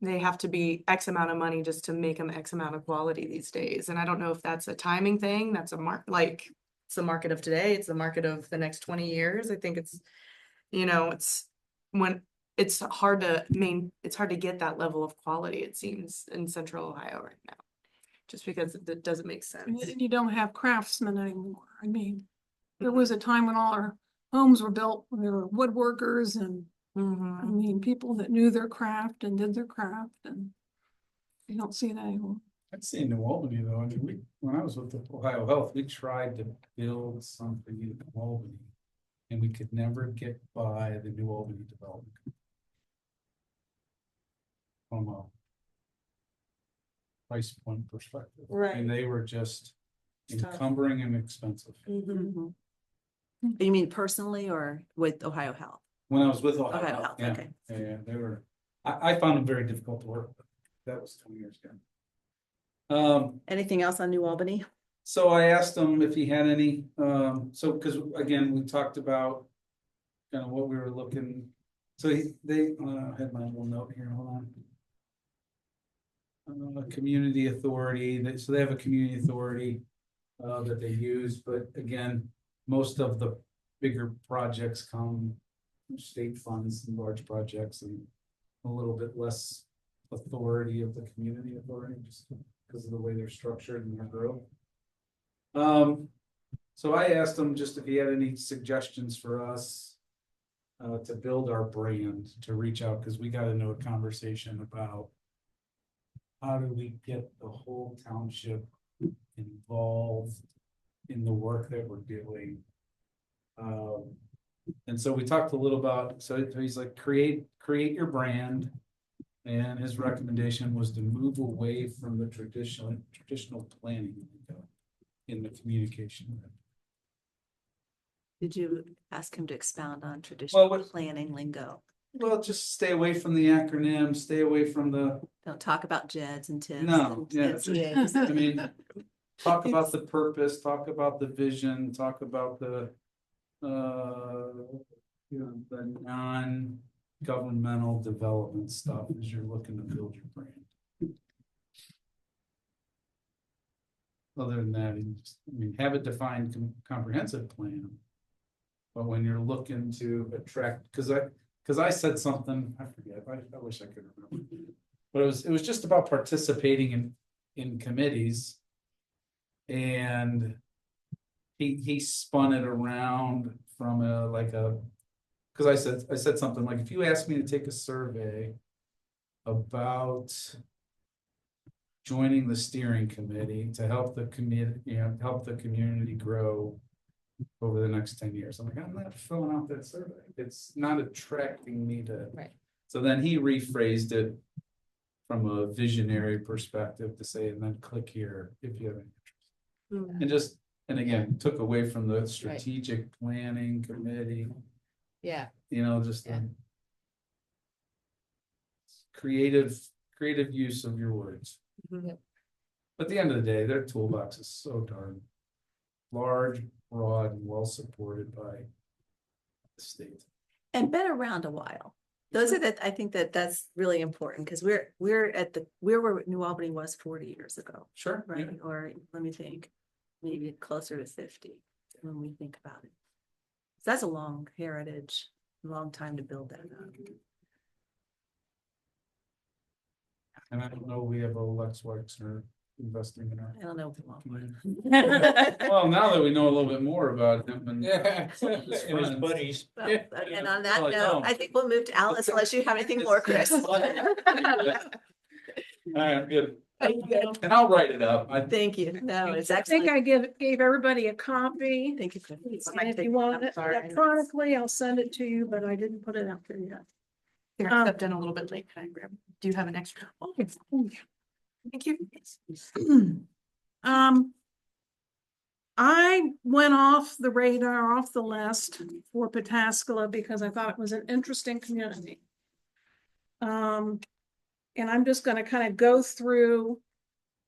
S9: they have to be X amount of money just to make them X amount of quality these days. And I don't know if that's a timing thing, that's a it's the market of today, it's the market of the next 20 years. I think it's when it's hard to get that level of quality, it seems, in central Ohio right now. Just because it doesn't make sense.
S2: And you don't have craftsmen anymore. I mean, there was a time when all our homes were built, there were woodworkers and, I mean, people that knew their craft and did their craft, and you don't see that anymore.
S3: I'd say New Albany though, I mean, when I was with the Ohio Health, we tried to build something in New Albany. And we could never get by the New Albany development. From a price point perspective.
S9: Right.
S3: And they were just
S9: Tough.
S3: encumbering and expensive.
S7: You mean personally or with Ohio Health?
S3: When I was with Ohio
S7: Ohio
S3: Health,
S7: Health,
S3: yeah,
S7: okay.
S3: yeah, they were, I found them very difficult to work with. That was 20 years ago.
S7: Anything else on New Albany?
S3: So I asked him if he had any, because again, we talked about kind of what we were looking. So they had my little note here, hold on. Community authority, so they have a community authority that they use, but again, most of the bigger projects come from state funds and large projects, and a little bit less authority of the community authority, just because of the way they're structured and their growth. So I asked him just if he had any suggestions for us to build our brand, to reach out, because we got into a conversation about how do we get the whole township involved in the work that we're doing. And so we talked a little about, so he's like, create your brand. And his recommendation was to move away from the traditional planning in the communication.
S7: Did you ask him to expound on traditional
S3: what-
S7: planning lingo?
S3: Well, just stay away from the acronym, stay away from the,
S7: Don't talk about JEDs and TIDs.
S3: No,
S7: and
S3: yeah.
S7: TIDs.
S3: I mean, talk about the purpose, talk about the vision, talk about the, the non-governmental development stuff as you're looking to build your brand. Other than that, have a defined comprehensive plan. But when you're looking to attract, because I said something, I forget, I wish I could remember. But it was just about participating in committees. And he spun it around from because I said something like, if you ask me to take a survey about joining the steering committee to help the community, help the community grow over the next 10 years. I'm like, I'm not filling out that survey. It's not attracting me to.
S7: Right.
S3: So then he rephrased it from a visionary perspective to say, and then click here if you have any interest. And again, took away from the strategic planning committee,
S7: Yeah.
S3: just the creative use of your words.
S7: Mhm.
S3: But at the end of the day, their toolbox is so darn large, broad, and well supported by the state.
S7: And been around a while. Those are I think that's really important because we're where New Albany was 40 years ago,
S3: Sure.
S7: right?
S3: Yeah.
S7: Or let me think, maybe closer to 50 when we think about it. So that's a long heritage, long time to build that up.
S3: And I don't know, we have a Lex Wexner investing in our
S7: I don't know if we want one.
S3: community. Well, now that we know a little bit more about him and
S4: His buddies.
S7: Well, and on that
S3: Well,
S7: note,
S3: no.
S7: I think we'll move to Alice unless you have anything more, Chris.
S3: All right, good. And I'll write it up.
S7: Thank you. No, it's
S2: I think
S7: excellent.
S2: I gave everybody a copy.
S7: Thank you. Chris.
S2: And if you want it electronically, I'll send it to you, but I didn't put it out there yet.
S9: Here, I stepped in a little bit late. Can I grab? Do you have an extra?
S2: Oh, yeah.
S9: Thank you.
S2: I went off the radar, off the list for Pataskala because I thought it was an interesting community. And I'm just gonna kind of go through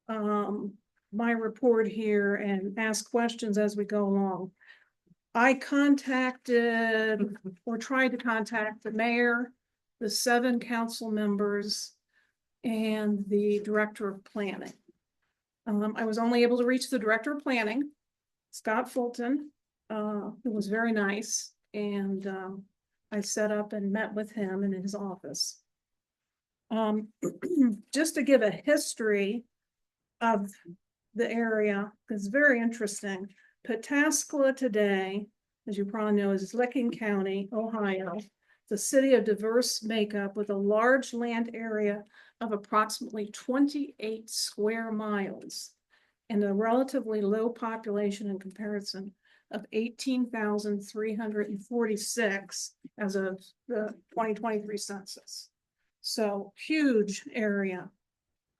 S2: my report here and ask questions as we go along. I contacted or tried to contact the mayor, the 7 council members, and the director of planning. I was only able to reach the director of planning, Scott Fulton, who was very nice, and I set up and met with him in his office. Just to give a history of the area, it's very interesting. Pataskala today, as you probably know, is Licking County, Ohio. It's a city of diverse makeup with a large land area of approximately 28 square miles and a relatively low population in comparison of 18,346 as of the 2023 census. So huge area.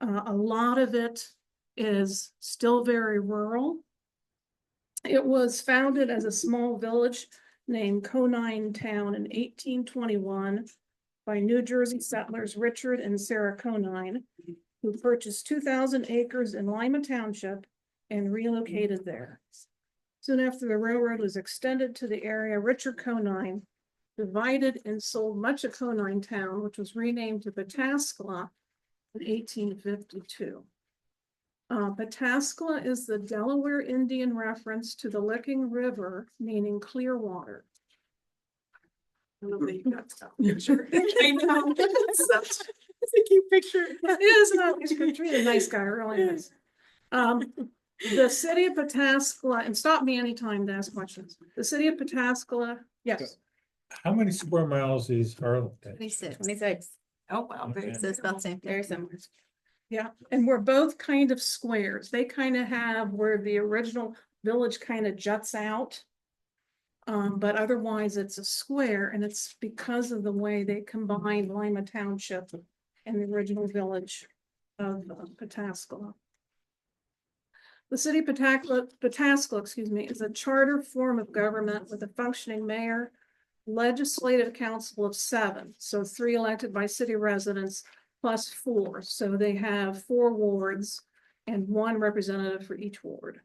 S2: A lot of it is still very rural. It was founded as a small village named Conine Town in 1821 by New Jersey settlers Richard and Sarah Conine, who purchased 2,000 acres in Lima Township and relocated there. Soon after the railroad was extended to the area, Richard Conine divided and sold much of Conine Town, which was renamed to Pataskala in 1852. Pataskala is the Delaware Indian reference to the Licking River, meaning clear water. I don't know if you got that picture. I know.
S6: It's a cute picture.
S2: It is not, he's a nice guy, really is. The city of Pataskala, and stop me anytime to ask questions. The city of Pataskala, yes,
S8: How many square miles is Arlington?
S7: 26.
S6: 26.
S9: Oh, wow.
S8: Okay.
S7: So it's about the same.
S6: Very similar.
S2: yeah, and we're both kind of squares. They kind of have where the original village kind of juts out. But otherwise it's a square, and it's because of the way they combined Lima Township and the original village of Pataskala. The city of Pataskala, excuse me, is a charter form of government with a functioning mayor, legislative council of 7, so 3 elected by city residents plus 4. So they have 4 wards and 1 representative for each ward,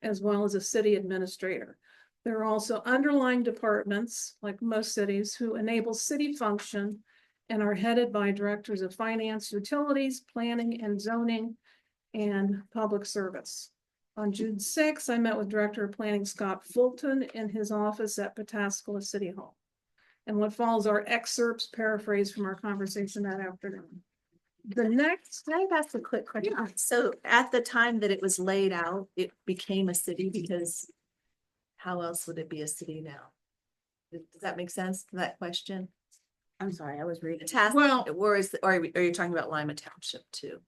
S2: as well as a city administrator. There are also underlying departments, like most cities, who enable city function and are headed by directors of finance, utilities, planning and zoning, and public service. On June 6th, I met with Director of Planning Scott Fulton in his office at Pataskala City Hall. And what follows are excerpts paraphrased from our conversation that afternoon. The next,
S7: Can I ask a quick question? So at the time that it was laid out, it became a city because how else would it be a city now? Does that make sense, that question?
S6: I'm sorry, I was reading.
S7: Task,
S2: Well-
S7: or are you talking about Lima Township too?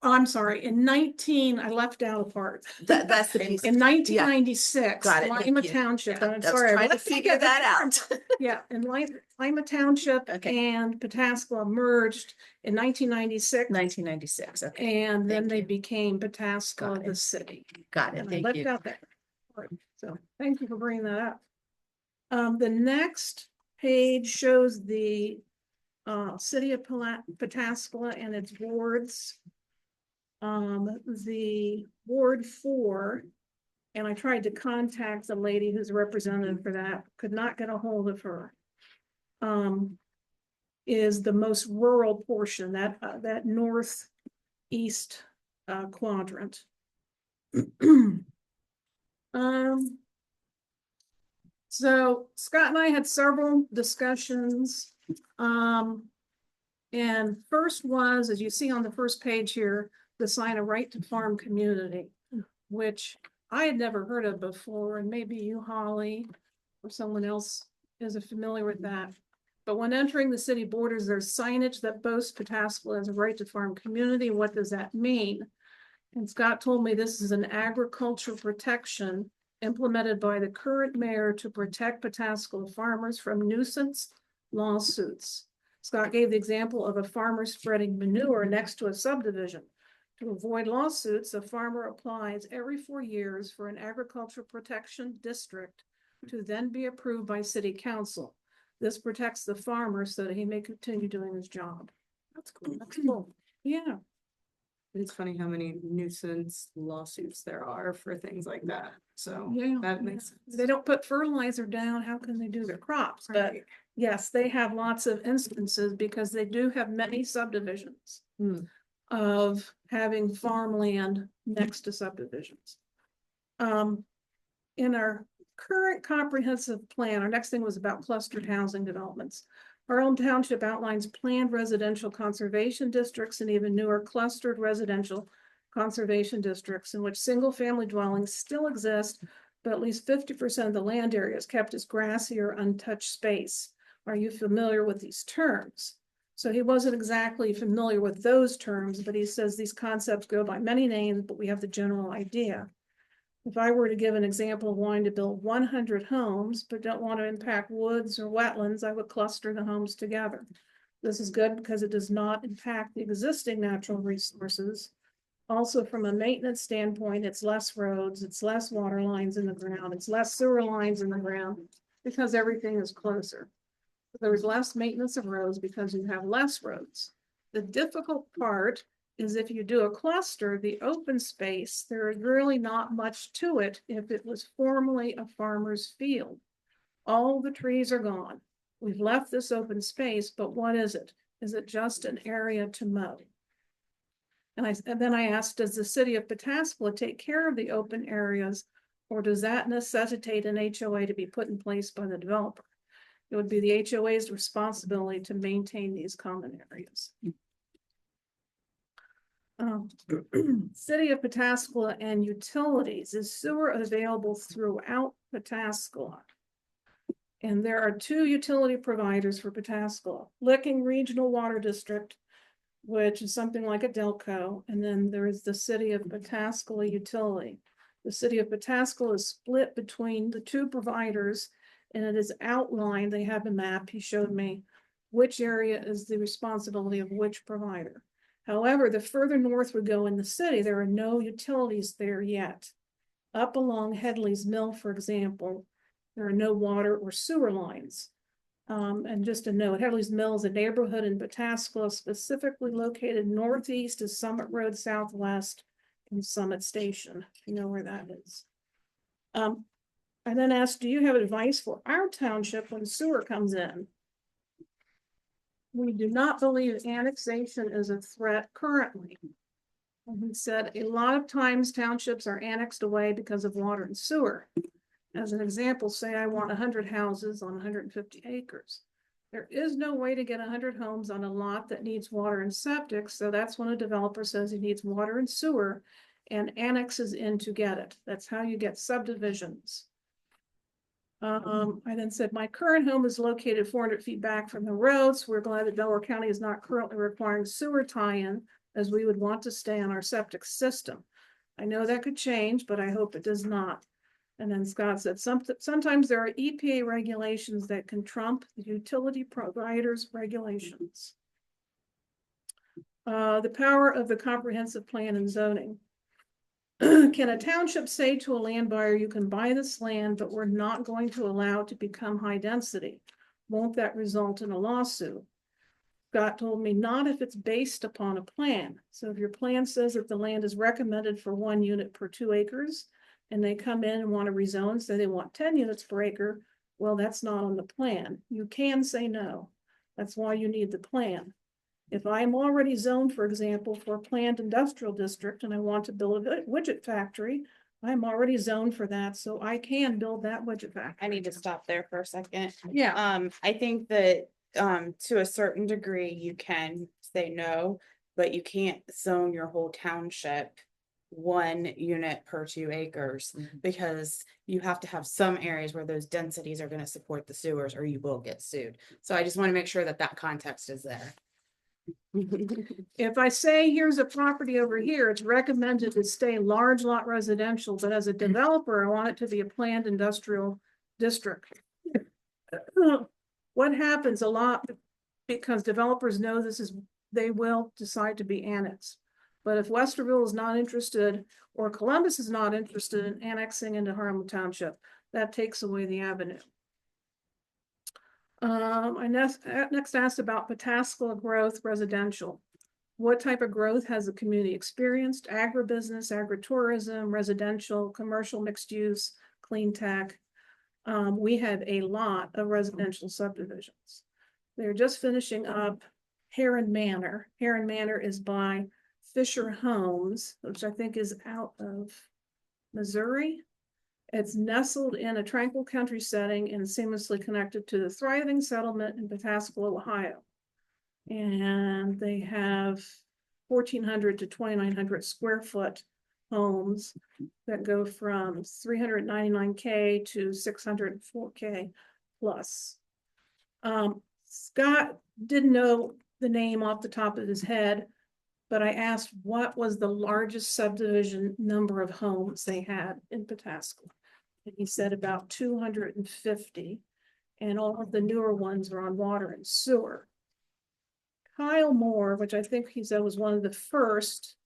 S2: I'm sorry, in 19, I left out a part.
S7: That's the piece.
S2: In 1996,
S7: Got it, thank
S2: Lima
S7: you.
S2: Township,
S7: Yeah,
S2: I'm
S7: I was
S2: sorry.
S7: trying to
S2: left
S7: figure that out.
S2: Yeah, and Lima Township
S7: Okay.
S2: and Pataskala merged in 1996.
S7: 1996, okay,
S2: And then
S7: Thank
S2: they
S7: you.
S2: became Pataskala,
S7: Got
S2: the
S7: it.
S2: city.
S7: got it,
S2: And I
S7: thank
S2: left
S7: you.
S2: out that part. So thank you for bringing that up. The next page shows the city of Pataskala and its wards. The Ward 4, and I tried to contact the lady who's representative for that, could not get a hold of her. Is the most rural portion, that northeast quadrant. So Scott and I had several discussions. And first was, as you see on the first page here, the sign a right to farm community, which I had never heard of before, and maybe you, Holly, or someone else is familiar with that. But when entering the city borders, there's signage that boasts Pataskala as a right to farm community. What does that mean? And Scott told me this is an agriculture protection implemented by the current mayor to protect Pataskala farmers from nuisance lawsuits. Scott gave the example of a farmer spreading manure next to a subdivision. To avoid lawsuits, a farmer applies every 4 years for an agricultural protection district to then be approved by city council. This protects the farmer so that he may continue doing his job.
S9: That's cool.
S2: That's cool. Yeah.
S9: It's funny how many nuisance lawsuits there are for things like that. So
S2: Yeah.
S9: that makes sense.
S2: They don't put fertilizer down, how can they do their crops? But
S9: Right.
S2: yes, they have lots of instances because they do have many subdivisions
S9: Hmm.
S2: of having farmland next to subdivisions. In our current comprehensive plan, our next thing was about clustered housing developments. Our own township outlines planned residential conservation districts and even newer clustered residential conservation districts in which single-family dwellings still exist, but at least 50% of the land area is kept as grassy or untouched space. Are you familiar with these terms? So he wasn't exactly familiar with those terms, but he says these concepts go by many names, but we have the general idea. If I were to give an example of wanting to build 100 homes, but don't want to impact woods or wetlands, I would cluster the homes together. This is good because it does not impact the existing natural resources. Also, from a maintenance standpoint, it's less roads, it's less water lines in the ground, it's less sewer lines in the ground because everything is closer. There's less maintenance of roads because you have less roads. The difficult part is if you do a cluster, the open space, there is really not much to it if it was formerly a farmer's field. All the trees are gone. We've left this open space, but what is it? Is it just an area to mow? And then I asked, does the city of Pataskala take care of the open areas, or does that necessitate an HOA to be put in place by the developer? It would be the HOA's responsibility to maintain these common areas. City of Pataskala and utilities, is sewer available throughout Pataskala? And there are two utility providers for Pataskala, Licking Regional Water District, which is something like a Delco, and then there is the City of Pataskala Utility. The City of Pataskala is split between the two providers, and it is outlined, they have a map, he showed me, which area is the responsibility of which provider. However, the further north we go in the city, there are no utilities there yet. Up along Headley's Mill, for example, there are no water or sewer lines. And just a note, Headley's Mill is a neighborhood in Pataskala specifically located northeast of Summit Road Southwest and Summit Station, if you know where that is. I then asked, do you have advice for our township when sewer comes in? We do not believe annexation is a threat currently. And he said, a lot of times townships are annexed away because of water and sewer. As an example, say I want 100 houses on 150 acres. There is no way to get 100 homes on a lot that needs water and septic, so that's when a developer says he needs water and sewer and annexes in to get it. That's how you get subdivisions. I then said, my current home is located 400 feet back from the roads. We're glad that Delaware County is not currently requiring sewer tie-in, as we would want to stay on our septic system. I know that could change, but I hope it does not. And then Scott said, sometimes there are EPA regulations that can trump the utility providers' regulations. The power of the comprehensive plan and zoning. Can a township say to a land buyer, you can buy this land, but we're not going to allow it to become high density? Won't that result in a lawsuit? Scott told me not if it's based upon a plan. So if your plan says that the land is recommended for 1 unit per 2 acres, and they come in and want to rezone, so they want 10 units per acre, well, that's not on the plan. You can say no. That's why you need the plan. If I'm already zoned, for example, for a planned industrial district and I want to build a widget factory, I'm already zoned for that, so I can build that widget factory.
S6: I need to stop there for a second.
S2: Yeah,
S6: I think that, to a certain degree, you can say no, but you can't zone your whole township 1 unit per 2 acres, because you have to have some areas where those densities are going to support the sewers, or you will get sued. So I just want to make sure that that context is there.
S2: if I say here's a property over here, it's recommended to stay large lot residential, but as a developer, I want it to be a planned industrial district. What happens a lot, because developers know this is, they will decide to be annexed. But if Westerville is not interested, or Columbus is not interested in annexing into Harlem Township, that takes away the avenue. I next asked about Pataskala growth residential. What type of growth has the community experienced? Agribusiness, agritourism, residential, commercial, mixed use, clean tech. We have a lot of residential subdivisions. They're just finishing up Heron Manor. Heron Manor is by Fisher Homes, which I think is out of Missouri. It's nestled in a tranquil country setting and seamlessly connected to the thriving settlement in Pataskala, Ohio. And they have 1,400 to 2,900 square foot homes that go from 399K to 604K plus. Scott didn't know the name off the top of his head, but I asked what was the largest subdivision number of homes they had in Pataskala. And he said about 250, and all of the newer ones are on water and sewer. Kyle Moore, which I think he said was one of the first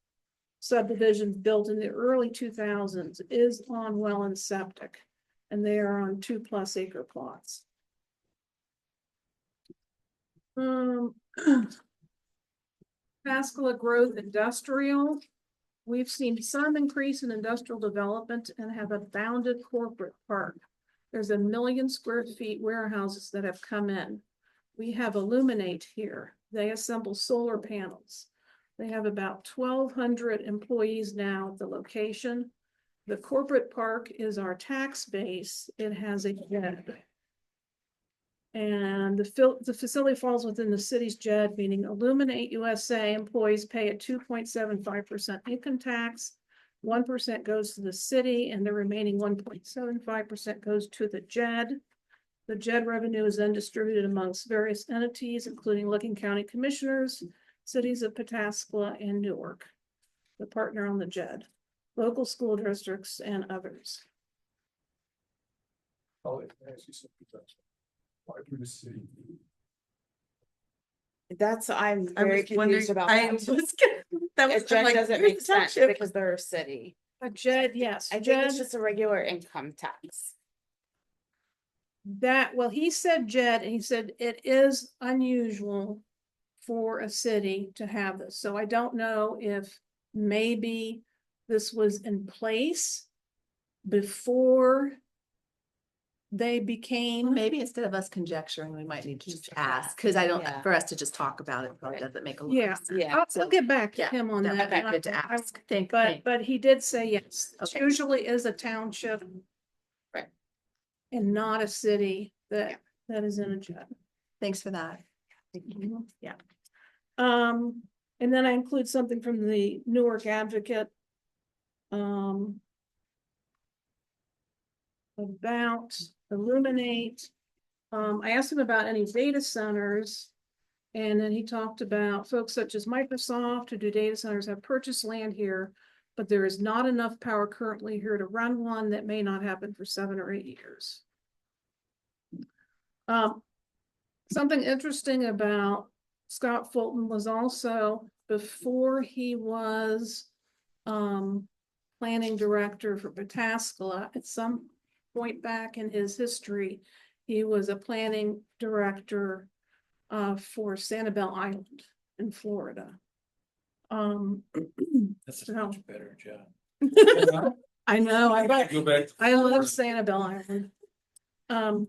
S2: subdivisions built in the early 2000s, is on well and septic, and they are on 2+ acre plots. Pataskala growth industrial. We've seen some increase in industrial development and have a bounded corporate park. There's 1 million square feet warehouses that have come in. We have Illuminate here. They assemble solar panels. They have about 1,200 employees now at the location. The corporate park is our tax base. It has a bed. And the facility falls within the city's JED, meaning Illuminate USA employees pay a 2.75% income tax. 1% goes to the city and the remaining 1.75% goes to the JED. The JED revenue is then distributed amongst various entities, including Licking County Commissioners, cities of Pataskala and Newark, the partner on the JED, local school districts, and others.
S4: Oh, it actually said that's why through the city.
S6: I'm
S7: I
S6: very
S7: was wondering,
S6: confused about
S7: I
S6: that.
S7: was gonna, that was,
S6: It
S7: I'm
S6: just
S7: like,
S6: doesn't
S7: where's
S6: make
S7: the
S6: sense
S7: township?
S6: because they're a city.
S2: A JED, yes.
S6: I think
S2: JED,
S6: it's just a regular income tax.
S2: well, he said JED, and he said it is unusual for a city to have this. So I don't know if maybe this was in place before they became.
S7: Maybe instead of us conjecturing, we might need to just ask, because I don't,
S6: Yeah.
S7: for us to just talk about it probably doesn't make a lot
S2: Yeah.
S7: of sense.
S6: Yeah.
S2: I'll get back to
S7: Yeah,
S2: him on
S7: that
S2: that.
S7: might be
S2: and
S7: good to
S2: I-
S7: ask. Thank,
S2: But he did say yes, it
S7: Okay.
S2: usually is a township.
S7: Right.
S2: And not a city
S7: Yeah.
S2: that is in a JED.
S7: thanks for that.
S2: Yeah. And then I include something from the Newark Advocate. About Illuminate. I asked him about any data centers. And then he talked about folks such as Microsoft who do data centers have purchased land here, but there is not enough power currently here to run one. That may not happen for 7 or 8 years. Something interesting about Scott Fulton was also before he was planning director for Pataskala, at some point back in his history, he was a planning director for Sanibel Island in Florida.
S4: That's
S2: a much
S4: better job.
S2: I know, I
S3: Go back.
S2: I love Sanibel Island.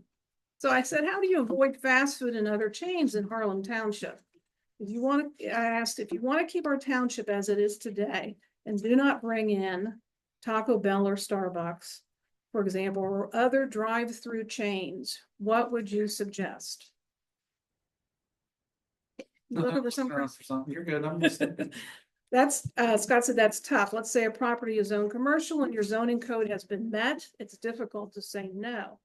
S2: So I said, how do you avoid fast food and other chains in Harlem Township? If you want to, I asked, if you want to keep our township as it is today and do not bring in Taco Bell or Starbucks, for example, or other drive-through chains, what would you suggest? Looking for some.
S3: You're good, I'm just.
S2: That's, Scott said that's tough. Let's say a property is zoned commercial and your zoning code has been met. It's difficult to say no.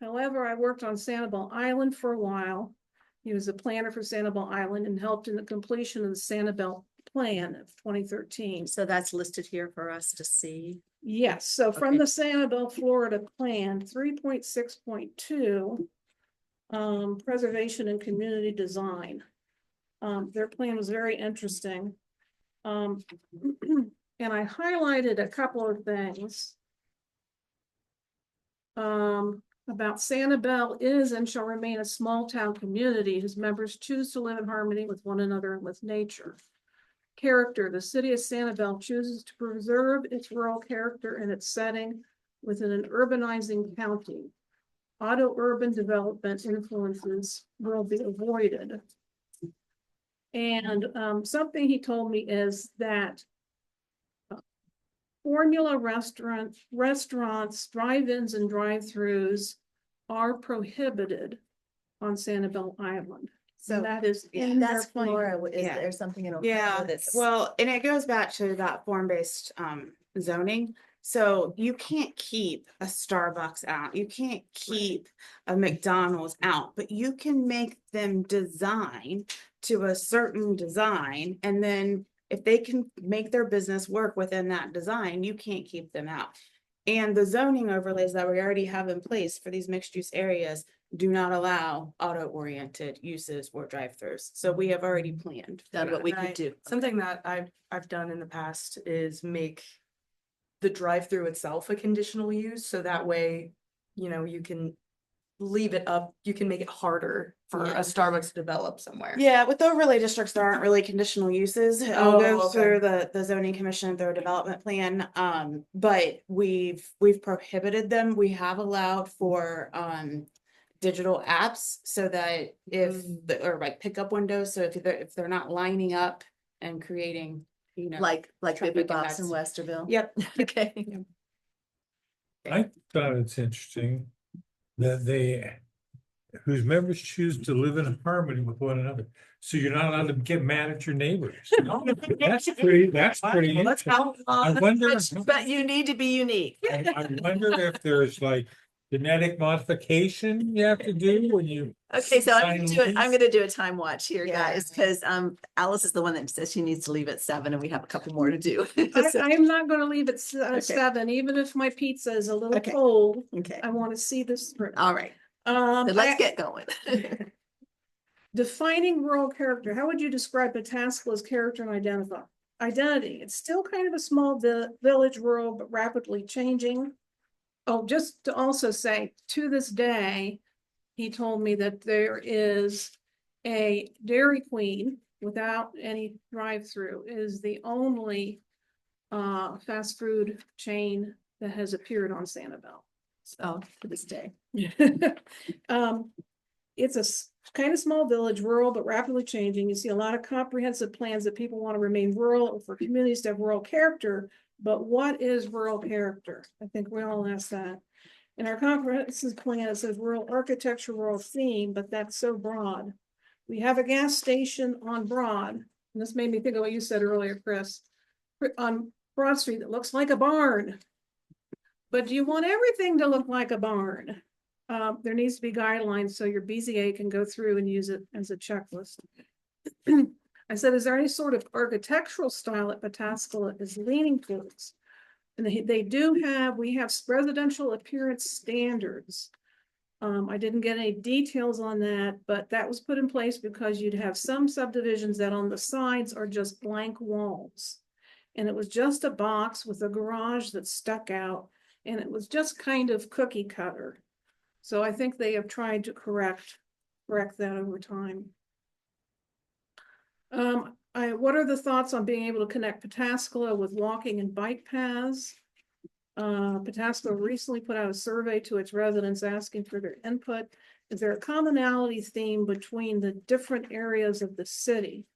S2: However, I worked on Sanibel Island for a while. He was a planner for Sanibel Island and helped in the completion of the Sanibel plan of 2013.
S7: So that's listed here for us to see.
S2: Yes, so from
S7: Okay.
S2: the Sanibel, Florida plan, 3.6.2, preservation and community design. Their plan was very interesting. And I highlighted a couple of things. About Sanibel is and shall remain a small town community whose members choose to live in harmony with one another and with nature. Character, the city of Sanibel chooses to preserve its rural character and its setting within an urbanizing county. Auto-urban development influences will be avoided. And something he told me is that formula restaurants, drive-ins and drive-throughs are prohibited on Sanibel Island. So
S7: So
S2: that is in their
S7: that's
S2: plan.
S7: Flora, is
S6: Yeah.
S7: there something in
S6: Yeah,
S7: Ohio that's?
S6: well, and it goes back to that form-based zoning. So you can't keep a Starbucks out, you can't keep a McDonald's out, but you can make them design to a certain design. And then if they can make their business work within that design, you can't keep them out. And the zoning overlays that we already have in place for these mixed use areas do not allow auto-oriented uses or drive-throughs. So we have already planned. for
S7: Done what
S6: that.
S7: we could
S9: Right.
S7: do.
S9: Something that I've done in the past is make the drive-through itself a conditional use, so that way, you know, you can leave it up, you can make it harder for
S6: Yeah.
S9: a Starbucks to develop somewhere.
S6: Yeah, with the overlay districts, there aren't really conditional uses. It all
S9: Oh,
S6: goes
S9: okay.
S6: through the zoning commission, their development plan. But we've prohibited them. We have allowed for digital apps so that if or like pickup windows, so if they're not lining up and creating, you know.
S7: Like
S6: traffic
S7: Baby Bops in
S6: impacts.
S7: Westerville.
S6: Yep.
S7: Okay.
S8: I thought it's interesting that they whose members choose to live in harmony with one another. So you're not allowed to get mad at your neighbors. That's pretty
S9: Well, that's
S8: interesting.
S9: how,
S8: I wonder,
S7: But you need to be unique.
S8: I wonder if there's like genetic modification you have to do when you.
S7: Okay, so I'm
S8: sign
S7: gonna do a time watch here,
S5: Yeah.
S7: guys, because Alice is the one that says she needs to leave at 7 and we have a couple more to do. So-
S2: I'm not gonna leave at
S7: Okay.
S2: 7, even if my pizza is a little
S7: Okay.
S2: cold.
S7: Okay,
S2: I want to see this through.
S7: all right,
S2: Um,
S7: so let's
S2: I-
S7: get going.
S2: Defining rural character, how would you describe Pataskala's character and identity? It's still kind of a small village, rural, but rapidly changing. Oh, just to also say, to this day, he told me that there is a Dairy Queen without any drive-through is the only fast food chain that has appeared on Sanibel.
S7: So to this day.
S2: It's a kind of small village, rural, but rapidly changing. You see a lot of comprehensive plans that people want to remain rural or for communities to have rural character. But what is rural character? I think we all ask that. In our comprehensive plan, it says rural architecture, rural theme, but that's so broad. We have a gas station on Broad, and this made me think of what you said earlier, Chris, on Broad Street that looks like a barn. But do you want everything to look like a barn? There needs to be guidelines so your BZA can go through and use it as a checklist. I said, is there any sort of architectural style that Pataskala is leaning towards? And we have residential appearance standards. I didn't get any details on that, but that was put in place because you'd have some subdivisions that on the sides are just blank walls. And it was just a box with a garage that stuck out, and it was just kind of cookie cutter. So I think they have tried to correct that over time. What are the thoughts on being able to connect Pataskala with walking and bike paths? Pataskala recently put out a survey to its residents asking for their input. Is there a commonality theme between the different areas of the city?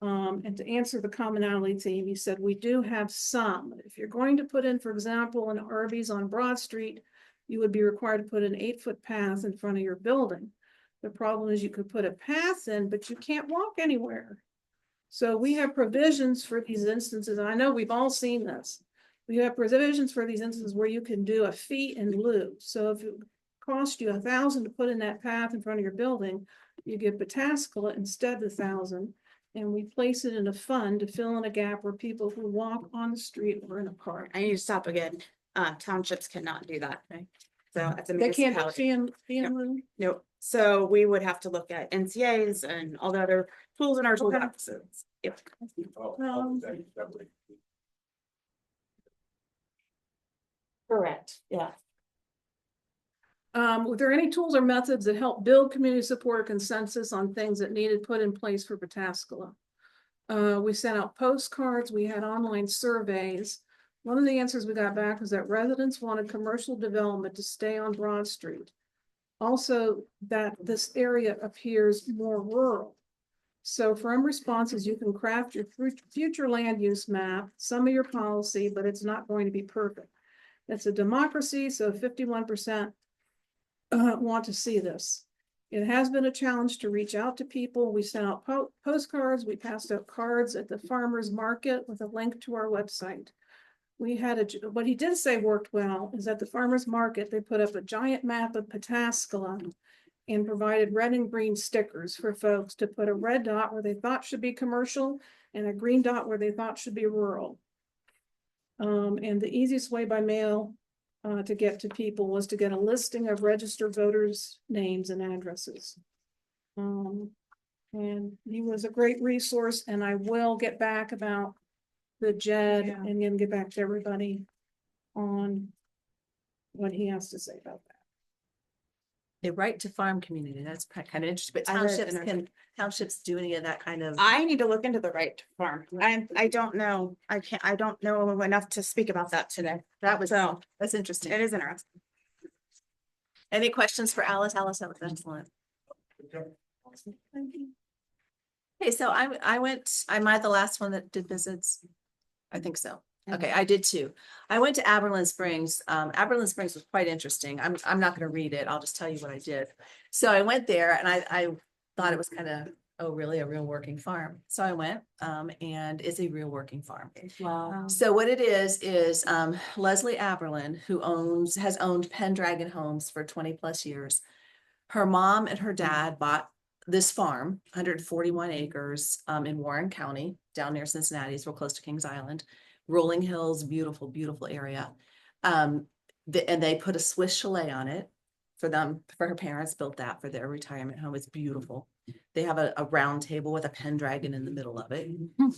S2: And to answer the commonality theme, he said, we do have some. If you're going to put in, for example, an Arby's on Broad Street, you would be required to put an 8-foot path in front of your building. The problem is you could put a path in, but you can't walk anywhere. So we have provisions for these instances. And I know we've all seen this. We have provisions for these instances where you can do a fee in lieu. So if it cost you $1,000 to put in that path in front of your building, you give Pataskala instead of $1,000, and we place it in a fund to fill in a gap where people who walk on the street or in a car.
S6: I need to stop again. Townships cannot do that.
S7: Okay.
S6: So it's a
S2: They can't do
S6: municipality.
S2: fee in lieu.
S6: Nope. So we would have to look at NCAs and all the other tools in our toolboxes. Yep. Correct. Yeah.
S2: Were there any tools or methods that help build community support or consensus on things that needed put in place for Pataskala? We sent out postcards, we had online surveys. One of the answers we got back was that residents wanted commercial development to stay on Broad Street. Also, that this area appears more rural. So from responses, you can craft your future land use map, some of your policy, but it's not going to be perfect. It's a democracy, so 51% want to see this. It has been a challenge to reach out to people. We sent out postcards. We passed out cards at the farmers market with a link to our website. We had what he did say worked well is at the farmers market, they put up a giant map of Pataskala and provided red and green stickers for folks to put a red dot where they thought should be commercial and a green dot where they thought should be rural. And the easiest way by mail to get to people was to get a listing of registered voters' names and addresses. And he was a great resource, and I will get back about the JED and then get back to everybody on what he has to say about that.
S7: The right to farm community, that's kind of interesting, but
S6: I read
S7: townships
S6: in our-
S7: townships do any of that kind of.
S6: I need to look into the right to farm. I don't know. I don't know enough to speak about that today.
S7: That was,
S6: So
S7: that's interesting.
S6: it is interesting.
S7: Any questions for Alice? Alice, that was excellent. Okay, so am I the last one that did visits? I think so. Okay, I did too. I went to Aberlin Springs. Aberlin Springs was quite interesting. I'm not gonna read it. I'll just tell you what I did. So I went there and I thought it was kind of, oh, really a real working farm. So I went, and it's a real working farm.
S9: Wow.
S7: So what it is Leslie Aberlin, who has owned Pendragon Homes for 20+ years. Her mom and her dad bought this farm, 141 acres, in Warren County, down near Cincinnati, it's real close to Kings Island. Rolling Hills, beautiful, beautiful area. And they put a Swiss chalet on it for them, for her parents built that for their retirement home. It's beautiful. They have a round table with a Pendragon in the middle of it.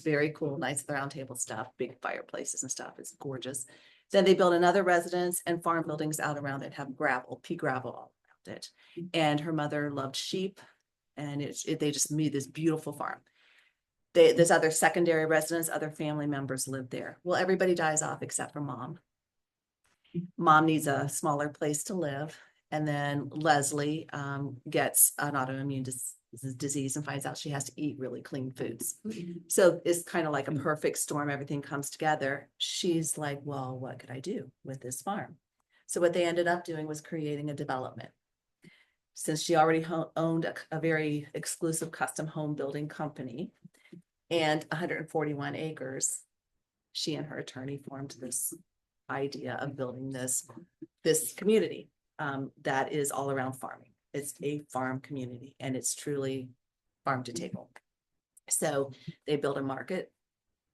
S7: Very cool, nice round table stuff, big fireplaces and stuff. It's gorgeous. Then they built another residence and farm buildings out around it, have gravel, pea gravel all around it. And her mother loved sheep and they just made this beautiful farm. There's other secondary residents, other family members live there. Well, everybody dies off except for mom. Mom needs a smaller place to live. And then Leslie gets an autoimmune disease and finds out she has to eat really clean foods. So it's kind of like a perfect storm. Everything comes together. She's like, well, what could I do with this farm? So what they ended up doing was creating a development. Since she already owned a very exclusive custom home building company and 141 acres, she and her attorney formed this idea of building this community that is all around farming. It's a farm community and it's truly farm to table. So they built a market,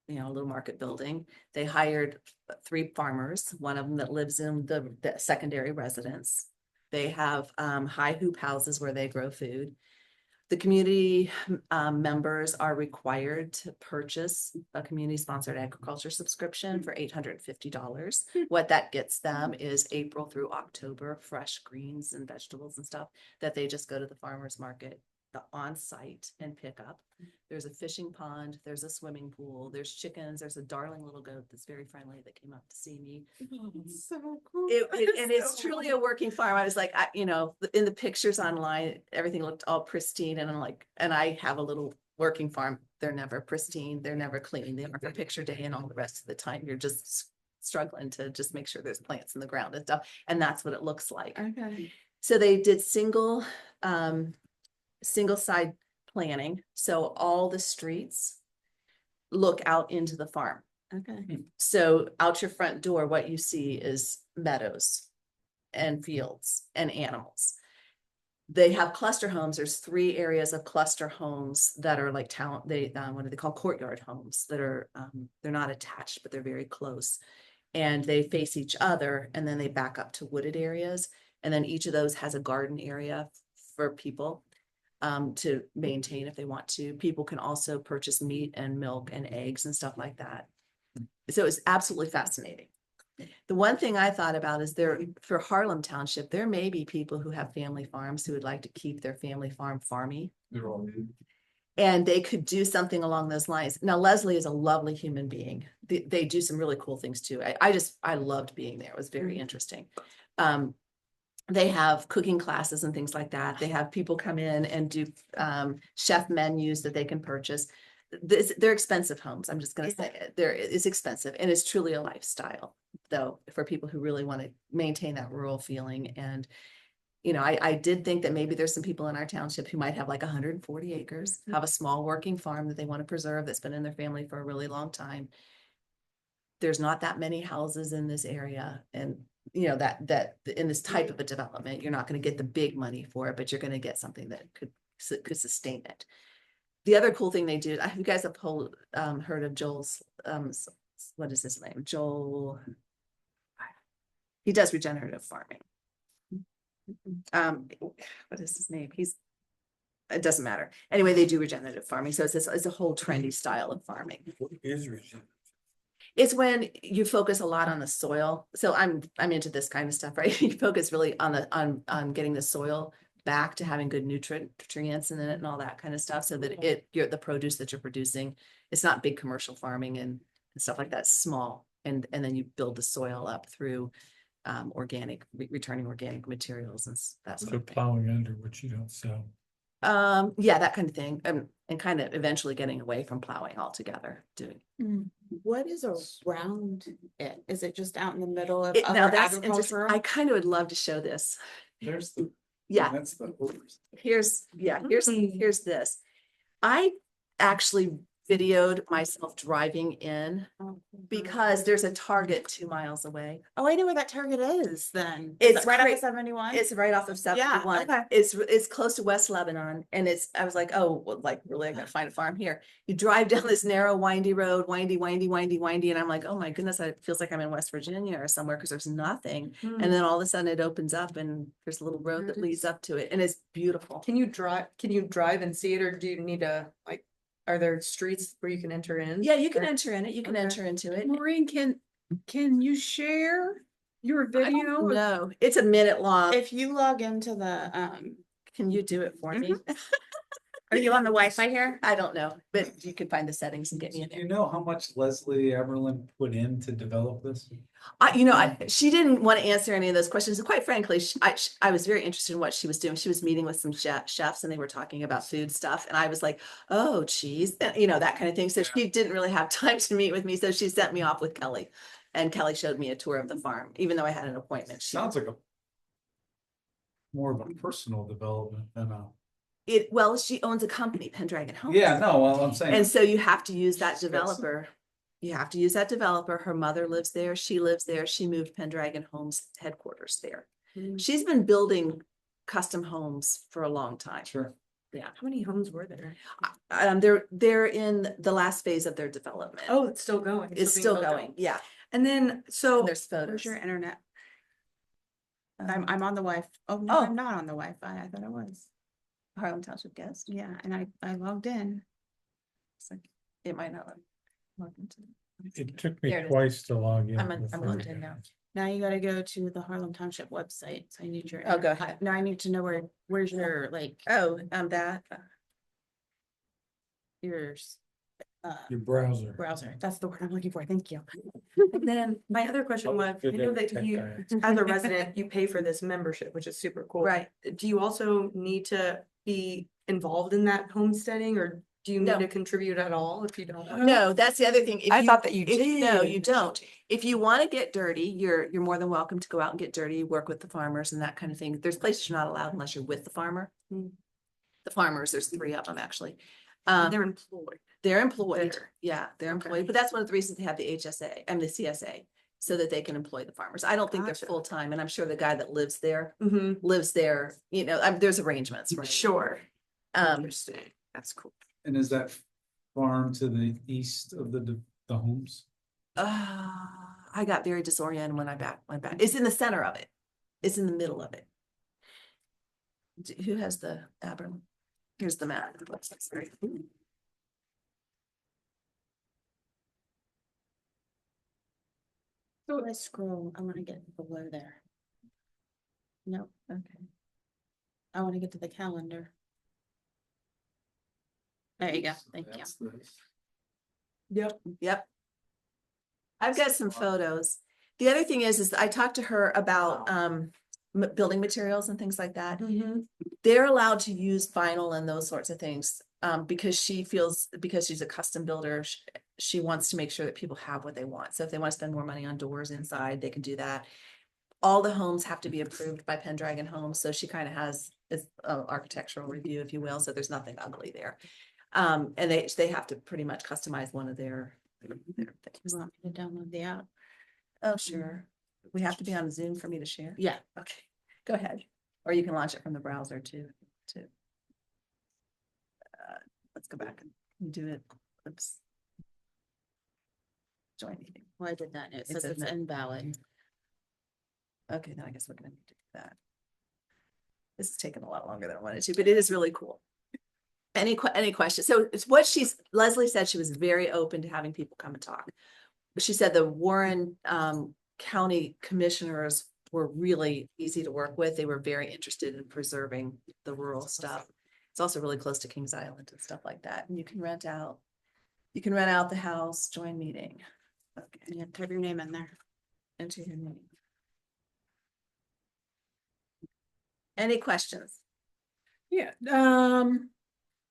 S7: a little market building. They hired 3 farmers, one of them that lives in the secondary residence. They have high hoop houses where they grow food. The community members are required to purchase a community-sponsored agriculture subscription for $850. What that gets them is April through October, fresh greens and vegetables and stuff that they just go to the farmer's market on site and pick up. There's a fishing pond, there's a swimming pool, there's chickens, there's a darling little goat that's very friendly that came up to see me.
S9: So cool.
S7: And it's truly a working farm. I was like, in the pictures online, everything looked all pristine and I'm like, and I have a little working farm. They're never pristine. They're never clean. They are picture day and all the rest of the time. You're just struggling to just make sure there's plants in the ground and stuff. And that's what it looks like.
S9: Okay.
S7: So they did single side planning. So all the streets look out into the farm.
S9: Okay.
S7: So out your front door, what you see is meadows and fields and animals. They have cluster homes. There's 3 areas of cluster homes that are like what do they call courtyard homes that are, they're not attached, but they're very close. And they face each other and then they back up to wooded areas. And then each of those has a garden area for people to maintain if they want to. People can also purchase meat and milk and eggs and stuff like that. So it's absolutely fascinating. The one thing I thought about is for Harlem Township, there may be people who have family farms who would like to keep their family farm farmy.
S4: They're all new.
S7: And they could do something along those lines. Now, Leslie is a lovely human being. They do some really cool things too. I loved being there. It was very interesting. They have cooking classes and things like that. They have people come in and do chef menus that they can purchase. They're expensive homes. I'm just going to say it. It's expensive and it's truly a lifestyle, though, for people who really want to maintain that rural feeling. And, I did think that maybe there's some people in our township who might have like 140 acres, have a small working farm that they want to preserve that's been in their family for a really long time. There's not that many houses in this area. And that in this type of a development, you're not going to get the big money for it, but you're going to get something that could sustain it. The other cool thing they do, you guys have heard of Joel's, what is his name? Joel, he does regenerative farming. What is his name? It doesn't matter. Anyway, they do regenerative farming. So it's a whole trendy style of farming.
S8: What is regenerative?
S7: It's when you focus a lot on the soil. So I'm into this kind of stuff, right? You focus really on getting the soil back to having good nutrients in it and all that kind of stuff, so that the produce that you're producing, it's not big commercial farming and stuff like that. It's small, and then you build the soil up through returning organic materials and that sort
S8: So
S7: of thing.
S8: plowing under what you don't sow.
S7: Yeah, that kind of thing. and kind of eventually getting away from plowing altogether, doing.
S6: What is around it? Is it just out in the middle of
S7: Now
S6: other
S7: that's interesting.
S6: agricultural?
S7: I kind of would love to show this.
S3: There's the,
S7: Yeah,
S3: that's the.
S7: here's this. I actually videoed myself driving in
S6: Oh,
S7: because there's a Target 2 miles away.
S6: Oh, I know where that Target is then.
S7: It's
S6: Is it right off
S7: cra-
S6: of 71?
S7: It's right off of 71.
S6: okay.
S7: It's close to West Lebanon, and I was like, oh, well, like, really, I gotta find a farm here. You drive down this narrow, windy road, windy, and I'm like, oh my goodness, it feels like I'm in West Virginia or somewhere, because there's nothing. And then all of a sudden it opens up and there's a little road
S9: There
S7: that
S9: it
S7: leads
S9: is.
S7: up to it, and it's beautiful.
S9: Can you drive and see it, or do you need to, like, are there streets where you can enter in?
S7: Yeah, you can
S9: Or-
S7: enter in it. You can
S9: Okay.
S7: enter into it.
S2: Maureen, can you share your
S7: I
S2: video?
S7: don't know. It's a minute long.
S6: If you log into the,
S7: Can you do it for me?
S6: are you on the Wi-Fi here?
S7: I don't know, but you can find the settings and get me in
S3: Do you
S7: there.
S3: know how much Leslie Eberlin put in to develop this?
S7: She didn't want to answer any of those questions. And quite frankly, I was very interested in what she was doing. She was meeting with some chefs and they were talking about food stuff. And I was like, oh, geez, that kind of thing. So she didn't really have time to meet with me. So she sent me off with Kelly. And Kelly showed me a tour of the farm, even though I had an appointment.
S3: Sounds like more of a personal development than a.
S7: Well, she owns a company, Pendragon Homes.
S3: Yeah, no, well, I'm saying.
S7: And so you have to use that
S3: That's-
S7: developer. You have to use that developer. Her mother lives there. She lives there. She moved Pendragon Homes headquarters there.
S9: Mm.
S7: She's been building custom homes for a long time.
S3: Sure.
S9: How many homes were there?
S7: They're in the last phase of their development.
S9: Oh, it's still going.
S7: It's
S9: being
S7: still
S9: built out.
S7: going. Yeah.
S9: And then,
S7: And
S9: so
S7: there's
S6: Where's
S7: photos.
S6: your internet?
S7: Um,
S6: I'm on the Wi-Fi. Oh, no,
S7: Oh.
S6: I'm not on the Wi-Fi. I thought I was.
S7: Harlem Township guest.
S6: Yeah, and I logged in.
S7: It's like, it might not. log into-
S8: It took me
S7: There it is.
S8: twice to log in.
S7: I'm
S8: before
S7: logged
S8: I
S7: in
S8: got
S7: now.
S8: it.
S6: Now you gotta go to the Harlem Township website. So I need your.
S7: Oh, go
S6: internet.
S7: ahead.
S6: Now I need to know where's your, like,
S7: Oh, that.
S6: yours.
S8: Your browser.
S6: Browser. That's the word I'm looking for. Thank you.
S9: And then my other question was, I
S8: Good
S9: know
S8: at
S9: that
S8: tech
S9: you,
S8: guy.
S9: as a resident, you pay for this membership, which is super cool.
S7: Right.
S9: Do you also need to be involved in that homesteading, or do you need
S7: No.
S9: to contribute at all if you don't?
S7: No, that's the other thing. If
S9: I thought that you
S7: No,
S9: did.
S7: you don't. If you want to get dirty, you're more than welcome to go out and get dirty, work with the farmers and that kind of thing. There's places you're not allowed unless you're with the farmer.
S9: Hmm.
S7: The farmers, there's 3 of them actually.
S9: They're employed.
S7: They're employed.
S9: There.
S7: Yeah, they're
S9: Okay.
S7: employed, but that's one of the reasons they have the HSA and the CSA, so that they can employ the farmers. I don't think they're
S9: Gotcha.
S7: full-time, and I'm sure the guy that lives there,
S9: Mm-hmm.
S7: there's arrangements, right?
S9: Sure.
S7: Um,
S9: Interesting. That's cool.
S3: And is that farm to the east of the homes?
S7: I got very disoriented when I went back. It's in the center of it. It's in the middle of it. Who has the Aberlin? Here's the map. Sorry.
S6: So I scroll, I wanna get below there. No,
S7: Okay.
S6: I wanna get to the calendar. There you go. Thank you.
S3: That's the-
S9: Yep.
S7: Yep. I've got some photos. The other thing is I talked to her about building materials and things like that.
S9: Mm-hmm.
S7: They're allowed to use vinyl and those sorts of things because she feels, because she's a custom builder, she wants to make sure that people have what they want. So if they want to spend more money on doors inside, they can do that. All the homes have to be approved by Pendragon Homes, so she kind of has this architectural review, if you will, so there's nothing ugly there. And they have to pretty much customize one of their
S6: You
S7: things.
S6: want me to download the app?
S7: Oh, sure. We have to be on Zoom for me to share.
S6: Yeah.
S7: Okay, go ahead. Or you can launch it from the browser too. Let's go back and do it. Oops. Join meeting.
S6: Well, I did that. It
S7: It
S6: says
S7: says
S6: it's
S7: that.
S6: invalid.
S7: Okay, then I guess we're gonna need to do that. This is taking a lot longer than I wanted to, but it is really cool. Any questions? So it's what Leslie said, she was very open to having people come and talk. She said the Warren County commissioners were really easy to work with. They were very interested in preserving the rural stuff. It's also really close to Kings Island and stuff like that. And you can rent out the house, join meeting. Okay,
S6: Yeah, type your name in there.
S7: enter your name. Any questions?
S2: Yeah,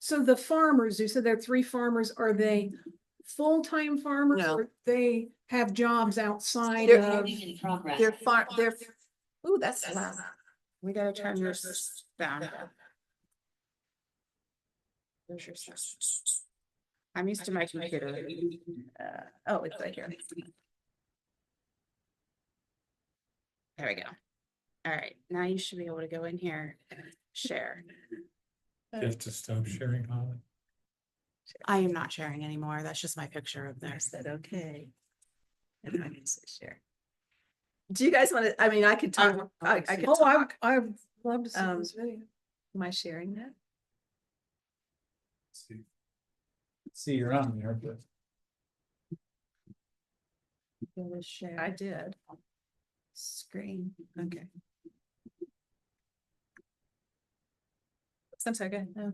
S2: So the farmers, you said there are 3 farmers, are they full-time farmers?
S7: No.
S2: Or they have jobs outside
S7: They're-
S2: of?
S7: they're, ooh, that's loud.
S6: We gotta turn yours down. There's your stuff. I'm used to my computer.
S7: Oh, it's right here.
S6: There we go. All right, now you should be able to go in here and share.
S8: You have to stop sharing, Holly.
S6: I am not sharing anymore. That's just my picture up there.
S7: I said, okay. And I can say share. Do you guys want to, I mean, I could talk, I could
S2: Oh,
S7: talk.
S2: I'd love to see
S7: Um,
S2: this video.
S7: Am I sharing that?
S3: See, you're on there, but.
S7: Share. I did. Screen, okay. I'm sorry, go ahead. No.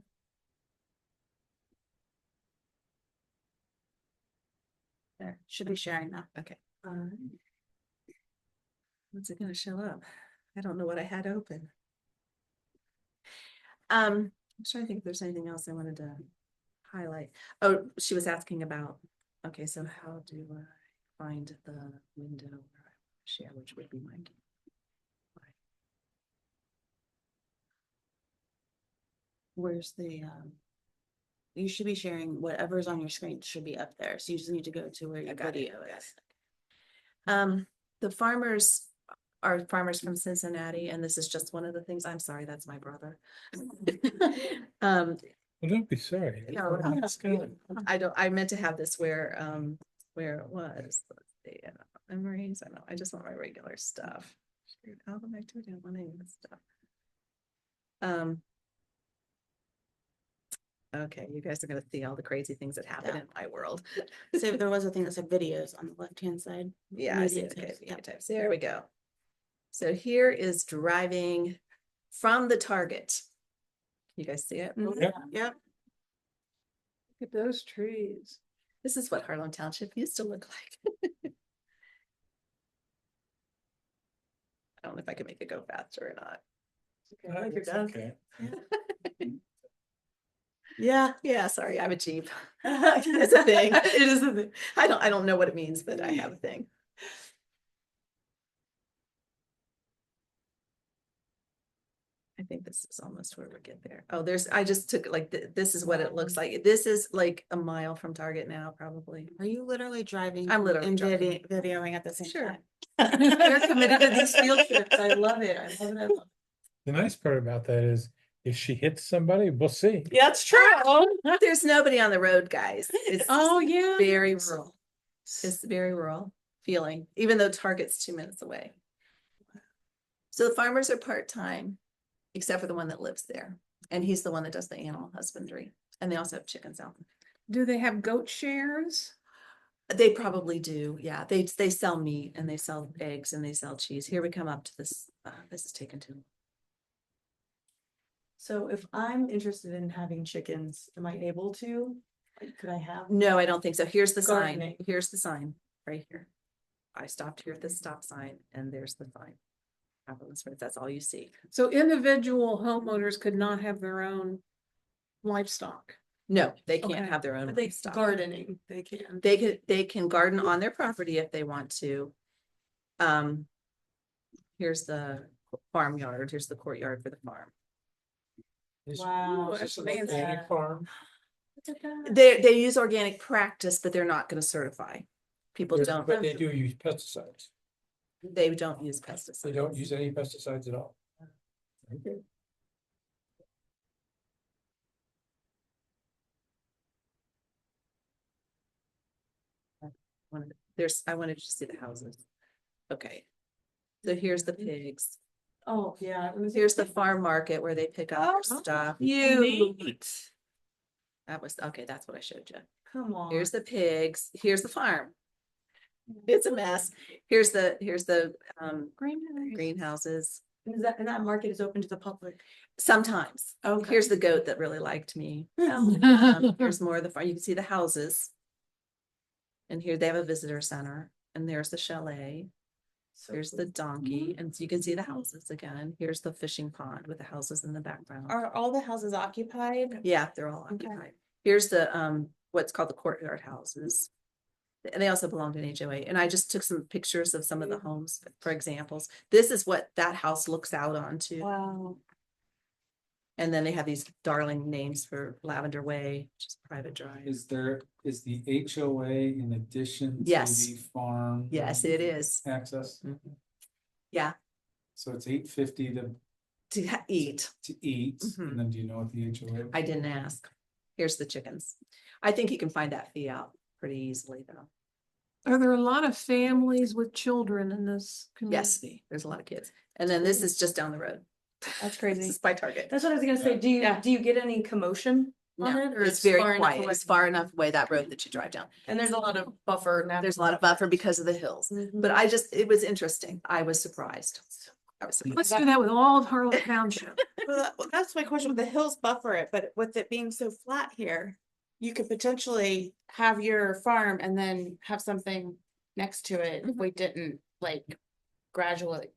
S6: There, should be sharing now.
S7: Okay. When's it gonna show up? I don't know what I had open. I'm trying to think if there's anything else I wanted to highlight. Oh, she was asking about, okay, so how do I find the window where I share, which would be my.
S6: Where's the, you should be sharing whatever's on your screen should be up there. So you just need to go to where your
S7: got it,
S6: video
S7: got
S6: is.
S7: The farmers are farmers from Cincinnati, and this is just one of the things. I'm sorry, that's my brother.
S8: Well, don't be sorry.
S7: No, no.
S8: It's good.
S7: I meant to have this where it was. Let's see, memories. I know, I just want my regular stuff. Album activity, I want any of this stuff. Okay, you guys are gonna see all the crazy things that happen
S6: Yeah.
S7: in my world.
S6: So there was a thing that said videos on the left-hand side.
S7: Yeah, I see
S6: Media
S7: it. Okay,
S6: types,
S7: media
S6: yeah.
S7: types. There we go. So here is driving from the Target. You guys see it?
S6: Mhm.
S8: Yep.
S6: Yep.
S2: Look at those trees.
S7: This is what Harlem Township used to look like. I don't know if I can make it go faster or not.
S8: Oh, it's okay.
S6: Yeah.
S7: Yeah, sorry, I have a Jeep. It's a thing.
S6: It is a thing.
S7: I don't know what it means, but I have a thing. I think this is almost where we get there. Oh, I just took like, this is what it looks like. This is like a mile from Target now, probably.
S6: Are you literally driving?
S7: I'm literally
S6: and
S7: driving.
S6: videoing at the same
S7: Sure.
S6: time? You're committed to these field trips. I love it. I love it. I love it.
S8: The nice part about that is if she hits somebody, we'll see.
S6: Yeah, it's true.
S7: There's nobody on the road, guys. It's
S2: Oh, yeah.
S7: very rural. It's very rural feeling, even though Target's 2 minutes away. So the farmers are part-time, except for the one that lives there. And he's the one that does the animal husbandry. And they also have chickens out.
S2: Do they have goat shares?
S7: They probably do. Yeah, they sell meat and they sell eggs and they sell cheese. Here we come up to this. This is taken too.
S9: So if I'm interested in having chickens, am I able to? Like, could I have?
S7: No, I don't think so. Here's the sign.
S9: Gardening.
S7: Here's the sign right here. I stopped here at this stop sign and there's the sign. That's all you see.
S2: So individual homeowners could not have their own livestock.
S7: No, they can't
S2: Okay.
S7: have their own
S9: But they
S7: livestock.
S9: gardening, they can.
S7: They can garden on their property if they want to. Here's the farmyard. Here's the courtyard for the farm.
S9: Wow.
S8: Is this an
S9: that's
S8: organic
S9: fancy.
S8: farm?
S7: They use organic practice, but they're not going to certify. People don't.
S4: But they do use pesticides.
S7: They don't use pesticides.
S4: They don't use any pesticides at all. Okay.
S7: I wanted to see the houses. Okay. So here's the pigs.
S9: Oh, yeah. it was-
S7: Here's the farm market where they pick up their stuff.
S9: Neat.
S7: That was, okay, that's what I showed you.
S9: Come on.
S7: Here's the pigs, here's the farm. It's a mess. Here's the greenhouses.
S9: And that market is open to the public.
S7: Sometimes.
S9: Okay.
S7: Here's the goat that really liked me. Here's more of the farm. You can see the houses. And here they have a visitor center and there's the chalet. Here's the donkey, and so you can see the houses again. Here's the fishing pond with the houses in the background.
S6: Are all the houses occupied?
S7: Yeah, they're all
S6: Okay.
S7: occupied. Here's the, what's called the courtyard houses. And they also belong to an HOA, and I just took some pictures of some of the homes for examples. This is what that house looks out onto.
S6: Wow.
S7: And then they have these darling names for Lavender Way, which is private drive.
S3: Is the HOA in addition to
S7: Yes.
S3: the farm?
S7: Yes, it is.
S3: Access,
S7: Mhm. Yeah,
S3: so it's $8.50
S7: to eat.
S3: to eat,
S7: Mhm.
S3: and then do you know what the HOA?
S7: I didn't ask. Here's the chickens. I think you can find that fee out pretty easily though.
S2: Are there a lot of families with children in this
S7: Yes,
S2: community?
S7: there's a lot of kids. And then this is just down the road.
S9: That's
S7: This
S9: crazy.
S7: is by Target.
S9: That's what I was gonna say.
S6: Yeah.
S9: Do you get any commotion on
S7: No,
S9: it? Or
S7: it's very
S9: far enough
S7: quiet.
S9: away?
S7: It's far enough away, that road that you drive down.
S9: And there's a lot of buffer now.
S7: There's a lot of buffer because of the hills.
S9: Mhm.
S7: But it was interesting. I was surprised. I was surprised.
S2: Let's do that with all of Harlan Township.
S6: Well, that's my question. The hills buffer it, but with it being so flat here, you could potentially have your farm and then have something next to it if we didn't like gradually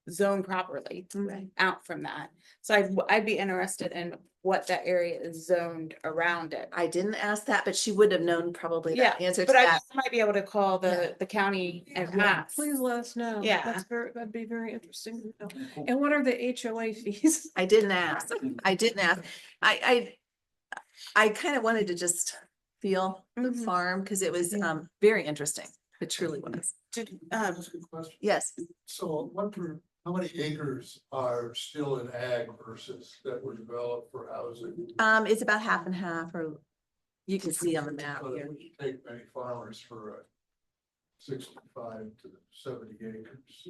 S6: zone properly
S7: Right.
S6: out from that. So I'd be interested in what that area is zoned around it.
S7: I didn't ask that, but she would have known probably
S6: Yeah,
S7: that answer to
S6: But I
S7: that.
S6: might be able to call the county and ask.
S2: Please let us know.
S6: Yeah.
S2: That'd be very interesting to know. And what are the HOA fees?
S7: I didn't ask. I didn't ask. I kind of wanted to just feel the
S6: Mhm.
S7: farm because it was
S6: Yeah.
S7: very interesting. It truly was.
S6: Did,
S10: That's a good question.
S7: Yes.
S10: So how many acres are still in ag versus that were developed for housing?
S7: It's about half and half, or you can see on the map
S10: So it
S7: here.
S10: wouldn't take many farmers for 65 to 70 acres.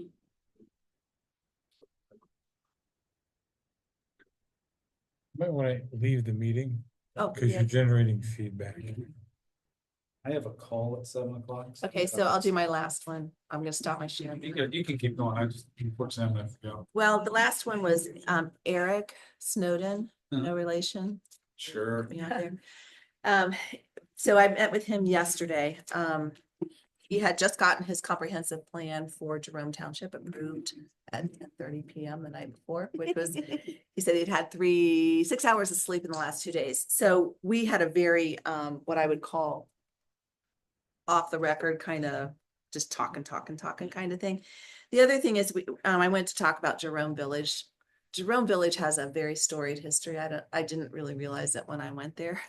S8: Might want to leave the meeting
S7: Oh,
S8: because
S7: yeah.
S8: you're generating feedback.
S3: I have a call at 7:00.
S7: Okay, so I'll do my last one. I'm gonna stop my share.
S3: You can keep going. I just, unfortunately, I'm gonna have to go.
S7: Well, the last one was Eric Snowden, no
S3: Uh-huh.
S7: relation.
S3: Sure.
S7: me out there. So I met with him yesterday. He had just gotten his comprehensive plan for Jerome Township approved at 10:30 PM the night before, which was, he said he'd had 6 hours of sleep in the last 2 days. So we had a very, what I would call off the record, kind of just talking kind of thing. The other thing is I went to talk about Jerome Village. Jerome Village has a very storied history. I didn't really realize that when I went there.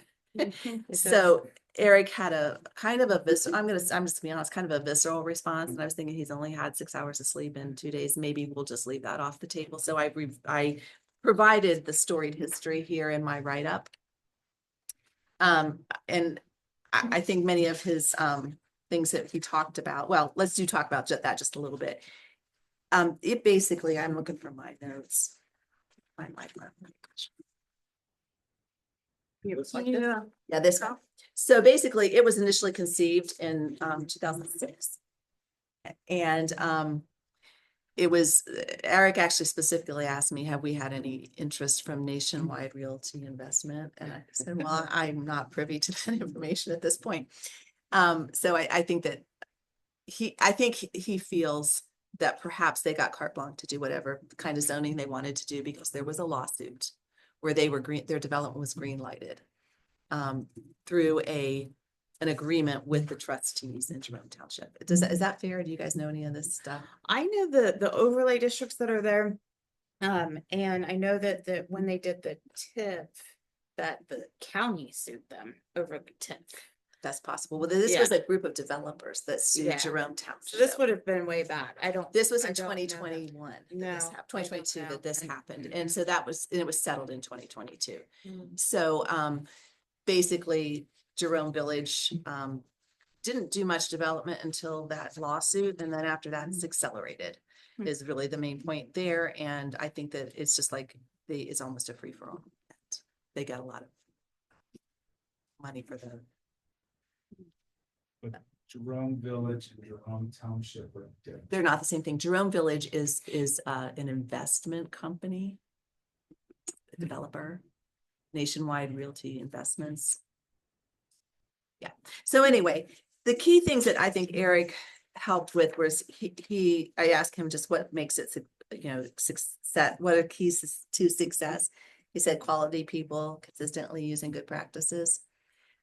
S7: So Eric had a kind of a I'm just gonna be honest, kind of a visceral response. And I was thinking he's only had 6 hours of sleep in 2 days. Maybe we'll just leave that off the table. So I provided the storied history here in my write-up. And I think many of his things that he talked about, well, let's talk about that just a little bit. It basically, I'm looking for my notes. Find my Yeah, this one. So basically, it was initially conceived in 2006. And it was, Eric actually specifically asked me, have we had any interest from Nationwide Realty Investment? And I said, well, I'm not privy to that information at this point. So I think that he feels that perhaps they got carte blanche to do whatever kind of zoning they wanted to do because there was a lawsuit where their development was green lighted through an agreement with the trustees in Jerome Township. Is that fair? Do you guys know any of this stuff?
S6: I know the overlay districts that are there. And I know that when they did the TIF, that the county sued them over the TIF.
S7: That's possible. Well, this was a group of developers that sued
S6: Yeah.
S7: Jerome Township.
S6: So this would have been way back.
S7: This was
S6: I
S7: in
S6: don't know that.
S7: 2021.
S6: No,
S7: Twenty twenty-two
S6: I don't
S7: that this
S6: know.
S7: happened. And so it was settled in 2022.
S6: Mm.
S7: So basically Jerome Village didn't do much development until that lawsuit. And then after that, it's accelerated
S6: Mm.
S7: is really the main point there. And I think that it's just like it's almost a free for all. They got a lot of money for the.
S3: But Jerome Village and Jerome Township are different.
S7: They're not the same thing. Jerome Village is an investment company. A developer, Nationwide Realty Investments. Yeah, so anyway, the key things that I think Eric helped with was I asked him just what makes it, success, what are keys to success? He said quality people consistently using good practices.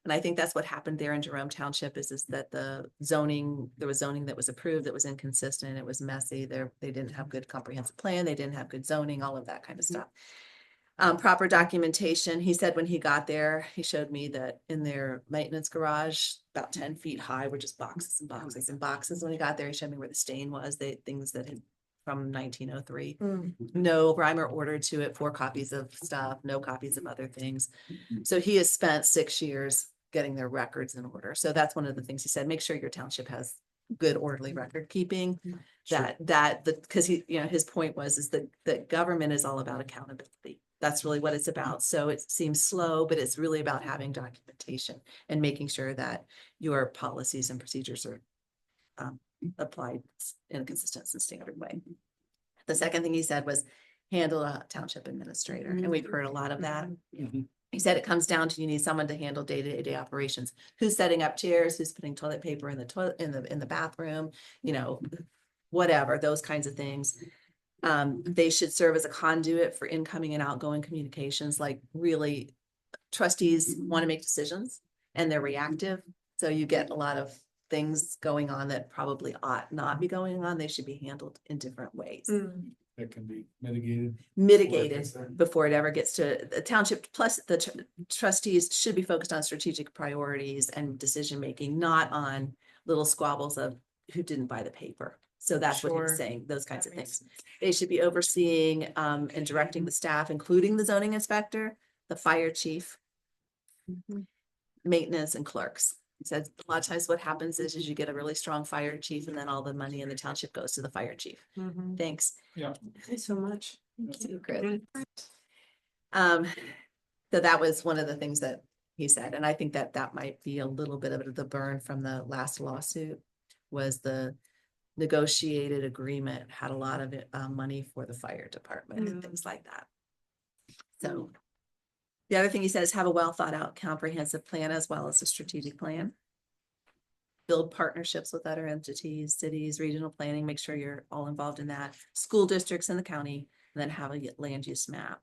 S7: And I think that's what happened there in Jerome Township is that there was zoning that was approved that was inconsistent. It was messy. They didn't have good comprehensive plan. They didn't have good zoning, all of that kind of stuff. Proper documentation. He said when he got there, he showed me that in their maintenance garage, about 10 feet high, were just boxes and boxes and boxes. When he got there, he showed me where the stain was, things that had from 1903. No rhyme or order to it, 4 copies of stuff, no copies of other things. So he has spent 6 years getting their records in order. So that's one of the things he said, make sure your township has good orderly record keeping. Because his point is that government is all about accountability. That's really what it's about. So it seems slow, but it's really about having documentation and making sure that your policies and procedures are applied in a consistent and standard way. The second thing he said was handle a township administrator. And we've heard a lot of that. He said it comes down to you need someone to handle day-to-day operations. Who's setting up chairs, who's putting toilet paper in the toilet in the bathroom, whatever, those kinds of things. They should serve as a conduit for incoming and outgoing communications. Like really, trustees want to make decisions and they're reactive. So you get a lot of things going on that probably ought not be going on. They should be handled in different ways.
S3: That can be mitigated.
S7: Before it ever gets to the township. Plus the trustees should be focused on strategic priorities and decision-making, not on little squabbles of who didn't buy the paper. So that's what he was saying, those kinds of things. They should be overseeing and directing the staff, including the zoning inspector, the fire chief, maintenance and clerks. He said a lot of times what happens is you get a really strong fire chief and then all the money in the township goes to the fire chief. Thanks.
S3: Yeah.
S9: Thanks so much.
S7: So that was one of the things that he said. And I think that might be a little bit of the burn from the last lawsuit was the negotiated agreement had a lot of money for the fire department and things like that. So the other thing he says, have a well thought out comprehensive plan as well as a strategic plan. Build partnerships with other entities, cities, regional planning, make sure you're all involved in that. School districts in the county, and then have a land use map.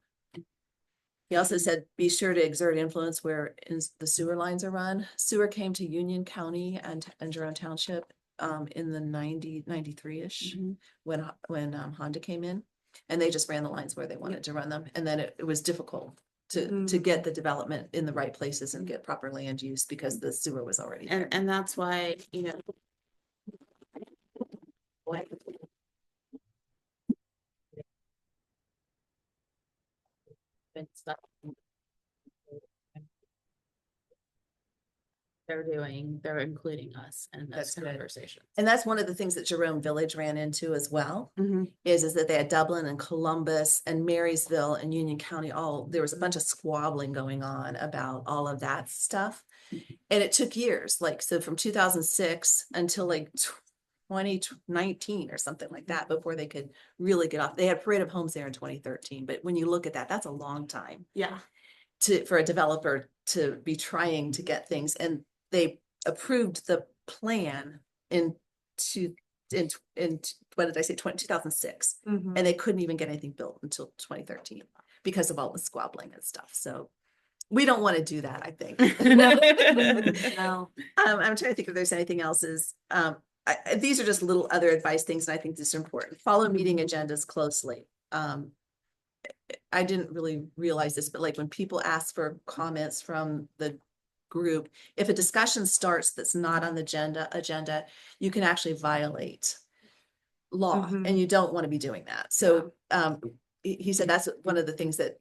S7: He also said, be sure to exert influence where the sewer lines are run. Sewer came to Union County and Jerome Township in the 93-ish when Honda came in, and they just ran the lines where they wanted to run them. And then it was difficult to get the development in the right places and get proper land use because the sewer was already there.
S6: And that's why, they're including us in
S7: That's
S6: this
S7: good.
S6: conversation.
S7: And that's one of the things that Jerome Village ran into as well, is that they had Dublin and Columbus and Marysville and Union County, there was a bunch of squabbling going on about all of that stuff. And it took years, so from 2006 until 2019 or something like that, before they could really get off. They had Parade of Homes there in 2013, but when you look at that, that's a long time.
S6: Yeah.
S7: For a developer to be trying to get things, and they approved the plan in what did I say, 2006, and they couldn't even get anything built until 2013 because of all the squabbling and stuff. So we don't want to do that, I think.
S6: No.
S7: I'm trying to think if there's anything else these are just little other advice things, and I think this is important. Follow meeting agendas closely. I didn't really realize this, but when people ask for comments from the group, if a discussion starts that's not on the agenda, you can actually violate law, and you don't want to be doing that. So he said that's one of the things that,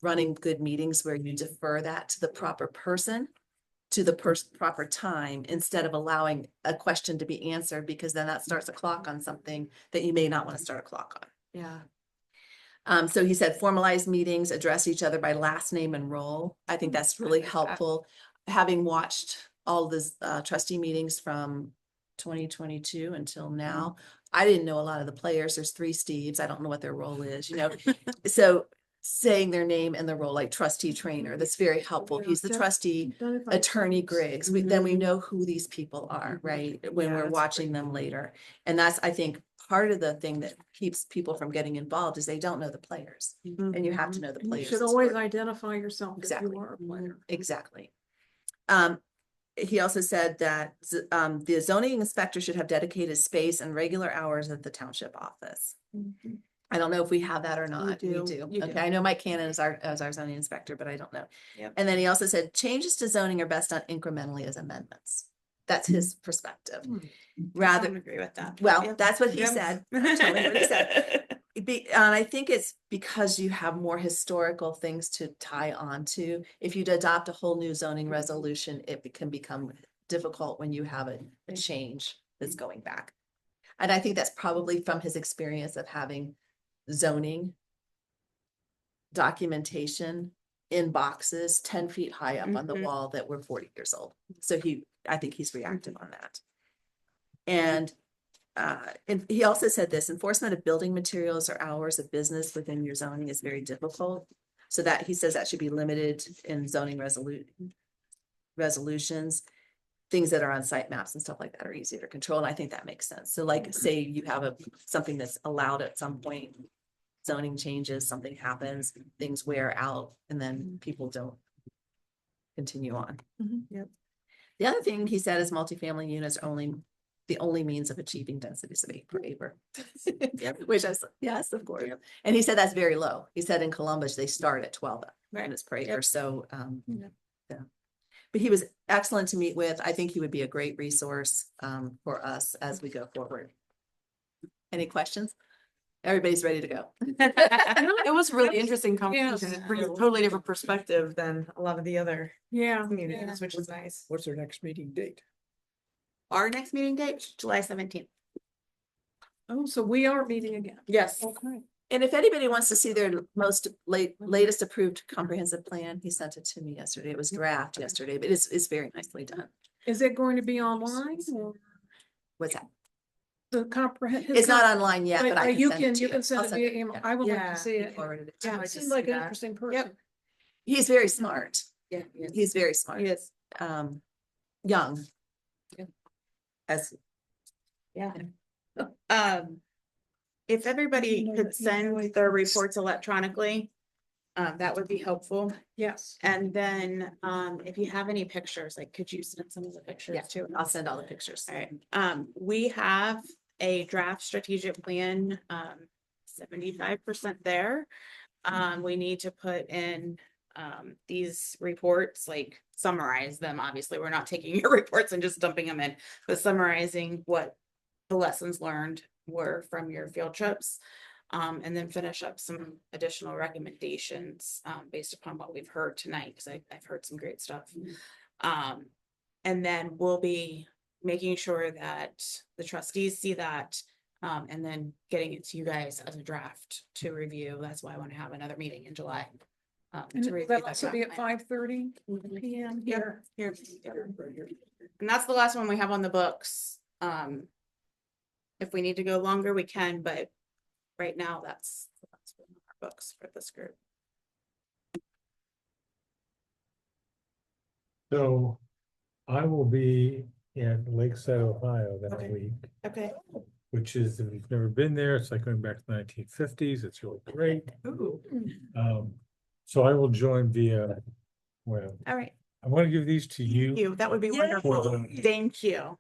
S7: running good meetings where you defer that to the proper person, to the proper time, instead of allowing a question to be answered, because then that starts a clock on something that you may not want to start a clock on.
S9: Yeah.
S7: So he said, formalized meetings, address each other by last name and role. I think that's really helpful. Having watched all the trustee meetings from 2022 until now, I didn't know a lot of the players. There's 3 Steves. I don't know what their role is, So saying their name and the role, like trustee trainer. That's very helpful. He's the trustee. Attorney Griggs, then we know who these people are, right? When
S9: Yeah,
S7: we're
S9: that's
S7: watching them later. And that's, I think, part of the thing that keeps people from getting involved is they don't know the players. And you have to know the
S2: You
S7: players.
S2: should
S7: as
S2: always
S7: well.
S2: identify yourself if
S7: Exactly.
S2: you are a player.
S7: Exactly. He also said that the zoning inspector should have dedicated space and regular hours at the township office. I don't know if we have that or not. We
S9: do.
S7: do.
S9: You
S7: Okay,
S9: do.
S7: I know Mike Cannon is our zoning inspector, but I don't know.
S9: Yep.
S7: And then he also said changes to zoning are best done incrementally as amendments. That's his perspective.
S9: I
S7: Rather,
S9: would agree with that.
S7: well,
S9: Yep.
S7: that's what he
S9: Yep.
S7: said. I'm telling you what he said. And I think it's because you have more historical things to tie on to. If you'd adopt a whole new zoning resolution, it can become difficult when you have a change that's going back. And I think that's probably from his experience of having zoning documentation in boxes 10 feet high up on the
S6: Mhm.
S7: wall that were 40 years old. So I think he's reactive on that. And he also said this, enforcement of building materials or hours of business within your zoning is very difficult. So that he says that should be limited in zoning resolutions. Things that are on site maps and stuff like that are easier to control. And I think that makes sense. So like, say you have something that's allowed at some point, zoning changes, something happens, things wear out, and then people don't continue on.
S9: Yep.
S7: The other thing he said is multifamily units are the only means of achieving densities of 8 per acre. Which I said, yes, of course. And he said that's very low. He said in Columbus, they start at 12 units per acre.
S9: Yep.
S7: So,
S9: Yep.
S7: yeah. But he was excellent to meet with. I think he would be a great resource for us as we go forward. Any questions? Everybody's ready to go.
S9: It was really interesting conversation.
S2: Yes.
S9: It brings a totally different perspective than a lot of the other
S2: Yeah.
S9: communities, which is nice.
S4: What's their next meeting date?
S6: Our next meeting date, July 17th.
S2: Oh, so we are meeting again.
S9: Yes.
S2: Okay.
S7: And if anybody wants to see their latest approved comprehensive plan, he sent it to me yesterday. It was draft yesterday, but it's very nicely done.
S2: Is it going to be online or
S7: What's that?
S2: the comprehensive?
S7: It's not online yet, but I
S2: You
S7: can send it to
S2: you can send
S7: I'll
S2: it
S7: send
S2: via email.
S7: yeah.
S2: I would like
S9: Yeah.
S2: to see it.
S7: Forwarded it to
S9: Yeah,
S7: you.
S9: I'd like
S2: He
S9: to
S2: seems like
S9: see
S2: an
S9: that.
S2: interesting person.
S7: He's very smart.
S9: Yeah.
S7: He's very smart.
S9: Yes.
S7: Young.
S9: Yeah.
S7: As
S6: Yeah. If everybody could send their reports electronically, that would be helpful.
S2: Yes.
S6: And then, if you have any pictures, like, could you send some of the pictures
S7: Yeah,
S6: too?
S7: I'll send all the pictures.
S6: All right, we have a draft strategic plan, 75% there. We need to put in, these reports, like summarize them. Obviously, we're not taking your reports and just dumping them in, but summarizing what the lessons learned were from your field trips. And then finish up some additional recommendations, based upon what we've heard tonight, because I've heard some great stuff. And then we'll be making sure that the trustees see that, and then getting it to you guys as a draft to review. That's why I want to have another meeting in July.
S2: And
S6: To review
S2: that'll
S6: that
S2: also be at
S6: draft plan.
S2: 5:30 PM
S6: Yep.
S2: here.
S6: Here. And that's the last one we have on the books. If we need to go longer, we can, but right now that's our books for this group.
S8: So I will be in Lakeside, Ohio that
S6: Okay.
S8: week,
S6: Okay.
S8: which is, if you've never been there, it's like going back to the 1950s. It's really great.
S9: Ooh.
S8: So I will join via, well,
S6: All right.
S8: I want to give these to you.
S6: You, that would be
S9: Yay.
S6: wonderful.
S8: For the-
S6: Thank you.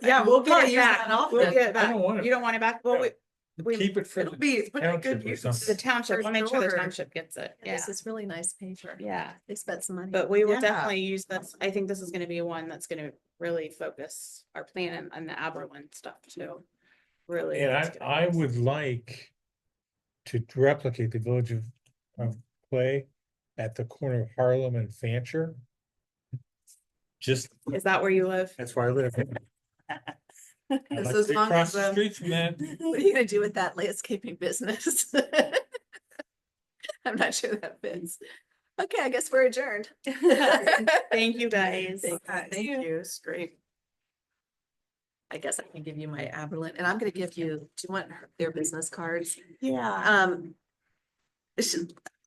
S9: Yeah,
S6: We'll
S9: probably
S6: get it
S9: use
S6: back.
S9: that often.
S6: We'll get it
S8: I
S6: back.
S8: don't want it.
S6: You don't want it back? Well, we,
S8: Keep it for
S9: It'll
S8: the
S9: be put to
S8: township
S9: good
S8: or
S9: use.
S6: the
S8: something.
S6: township, we'll make sure the
S9: Order.
S6: township gets it.
S7: Yeah,
S6: Yeah.
S7: this is really nice paper.
S6: Yeah.
S7: They spent some money.
S6: But we will
S9: Yeah.
S6: definitely use this. I think this is gonna be one that's gonna really focus our plan and the Aberlin stuff too. Really.
S8: And
S6: let's get
S8: I
S6: this.
S8: would like to replicate the village of Clay at the corner of Harlem and Fancher. Just,
S6: Is that where you live?
S8: that's where I live. I'd
S9: This
S8: like
S9: is
S8: to be
S9: long
S8: across
S9: as,
S8: the street from that.
S7: What are you gonna do with that landscaping business? I'm not sure that fits. Okay, I guess we're adjourned.
S6: Thank you, guys.
S9: Thank you. It's great.
S7: I guess I can give you my Aberlin, and I'm gonna give you, do you want their business cards?
S6: Yeah.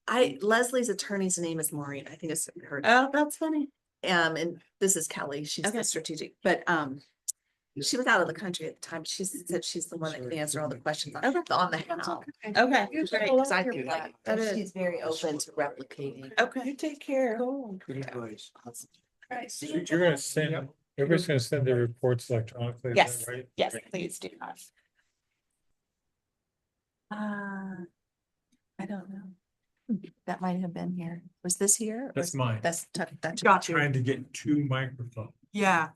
S7: Leslie's attorney's name is Maureen. I think it's her.
S6: Oh, that's funny.
S7: And this is Kelly. She's
S6: Okay.
S7: the strategic, but, she was out of the country at the time. She said she's the one that can answer all the questions on the how.
S6: Okay,
S2: There's a
S6: great.
S2: lot
S7: Because I
S2: here
S7: feel
S2: about
S7: like
S6: That is-
S7: she's very open to replicating.
S6: Okay.
S5: You take care.
S10: Good advice.
S8: So you're gonna send, everybody's gonna send their reports electronically, is that
S6: Yes,
S8: right?
S6: yes, please do that.
S7: I don't know. That might have been here. Was this here? or
S8: That's
S7: was-
S8: mine.
S7: That's.
S9: Got you.
S8: Trying to get two microphones.
S9: Yeah.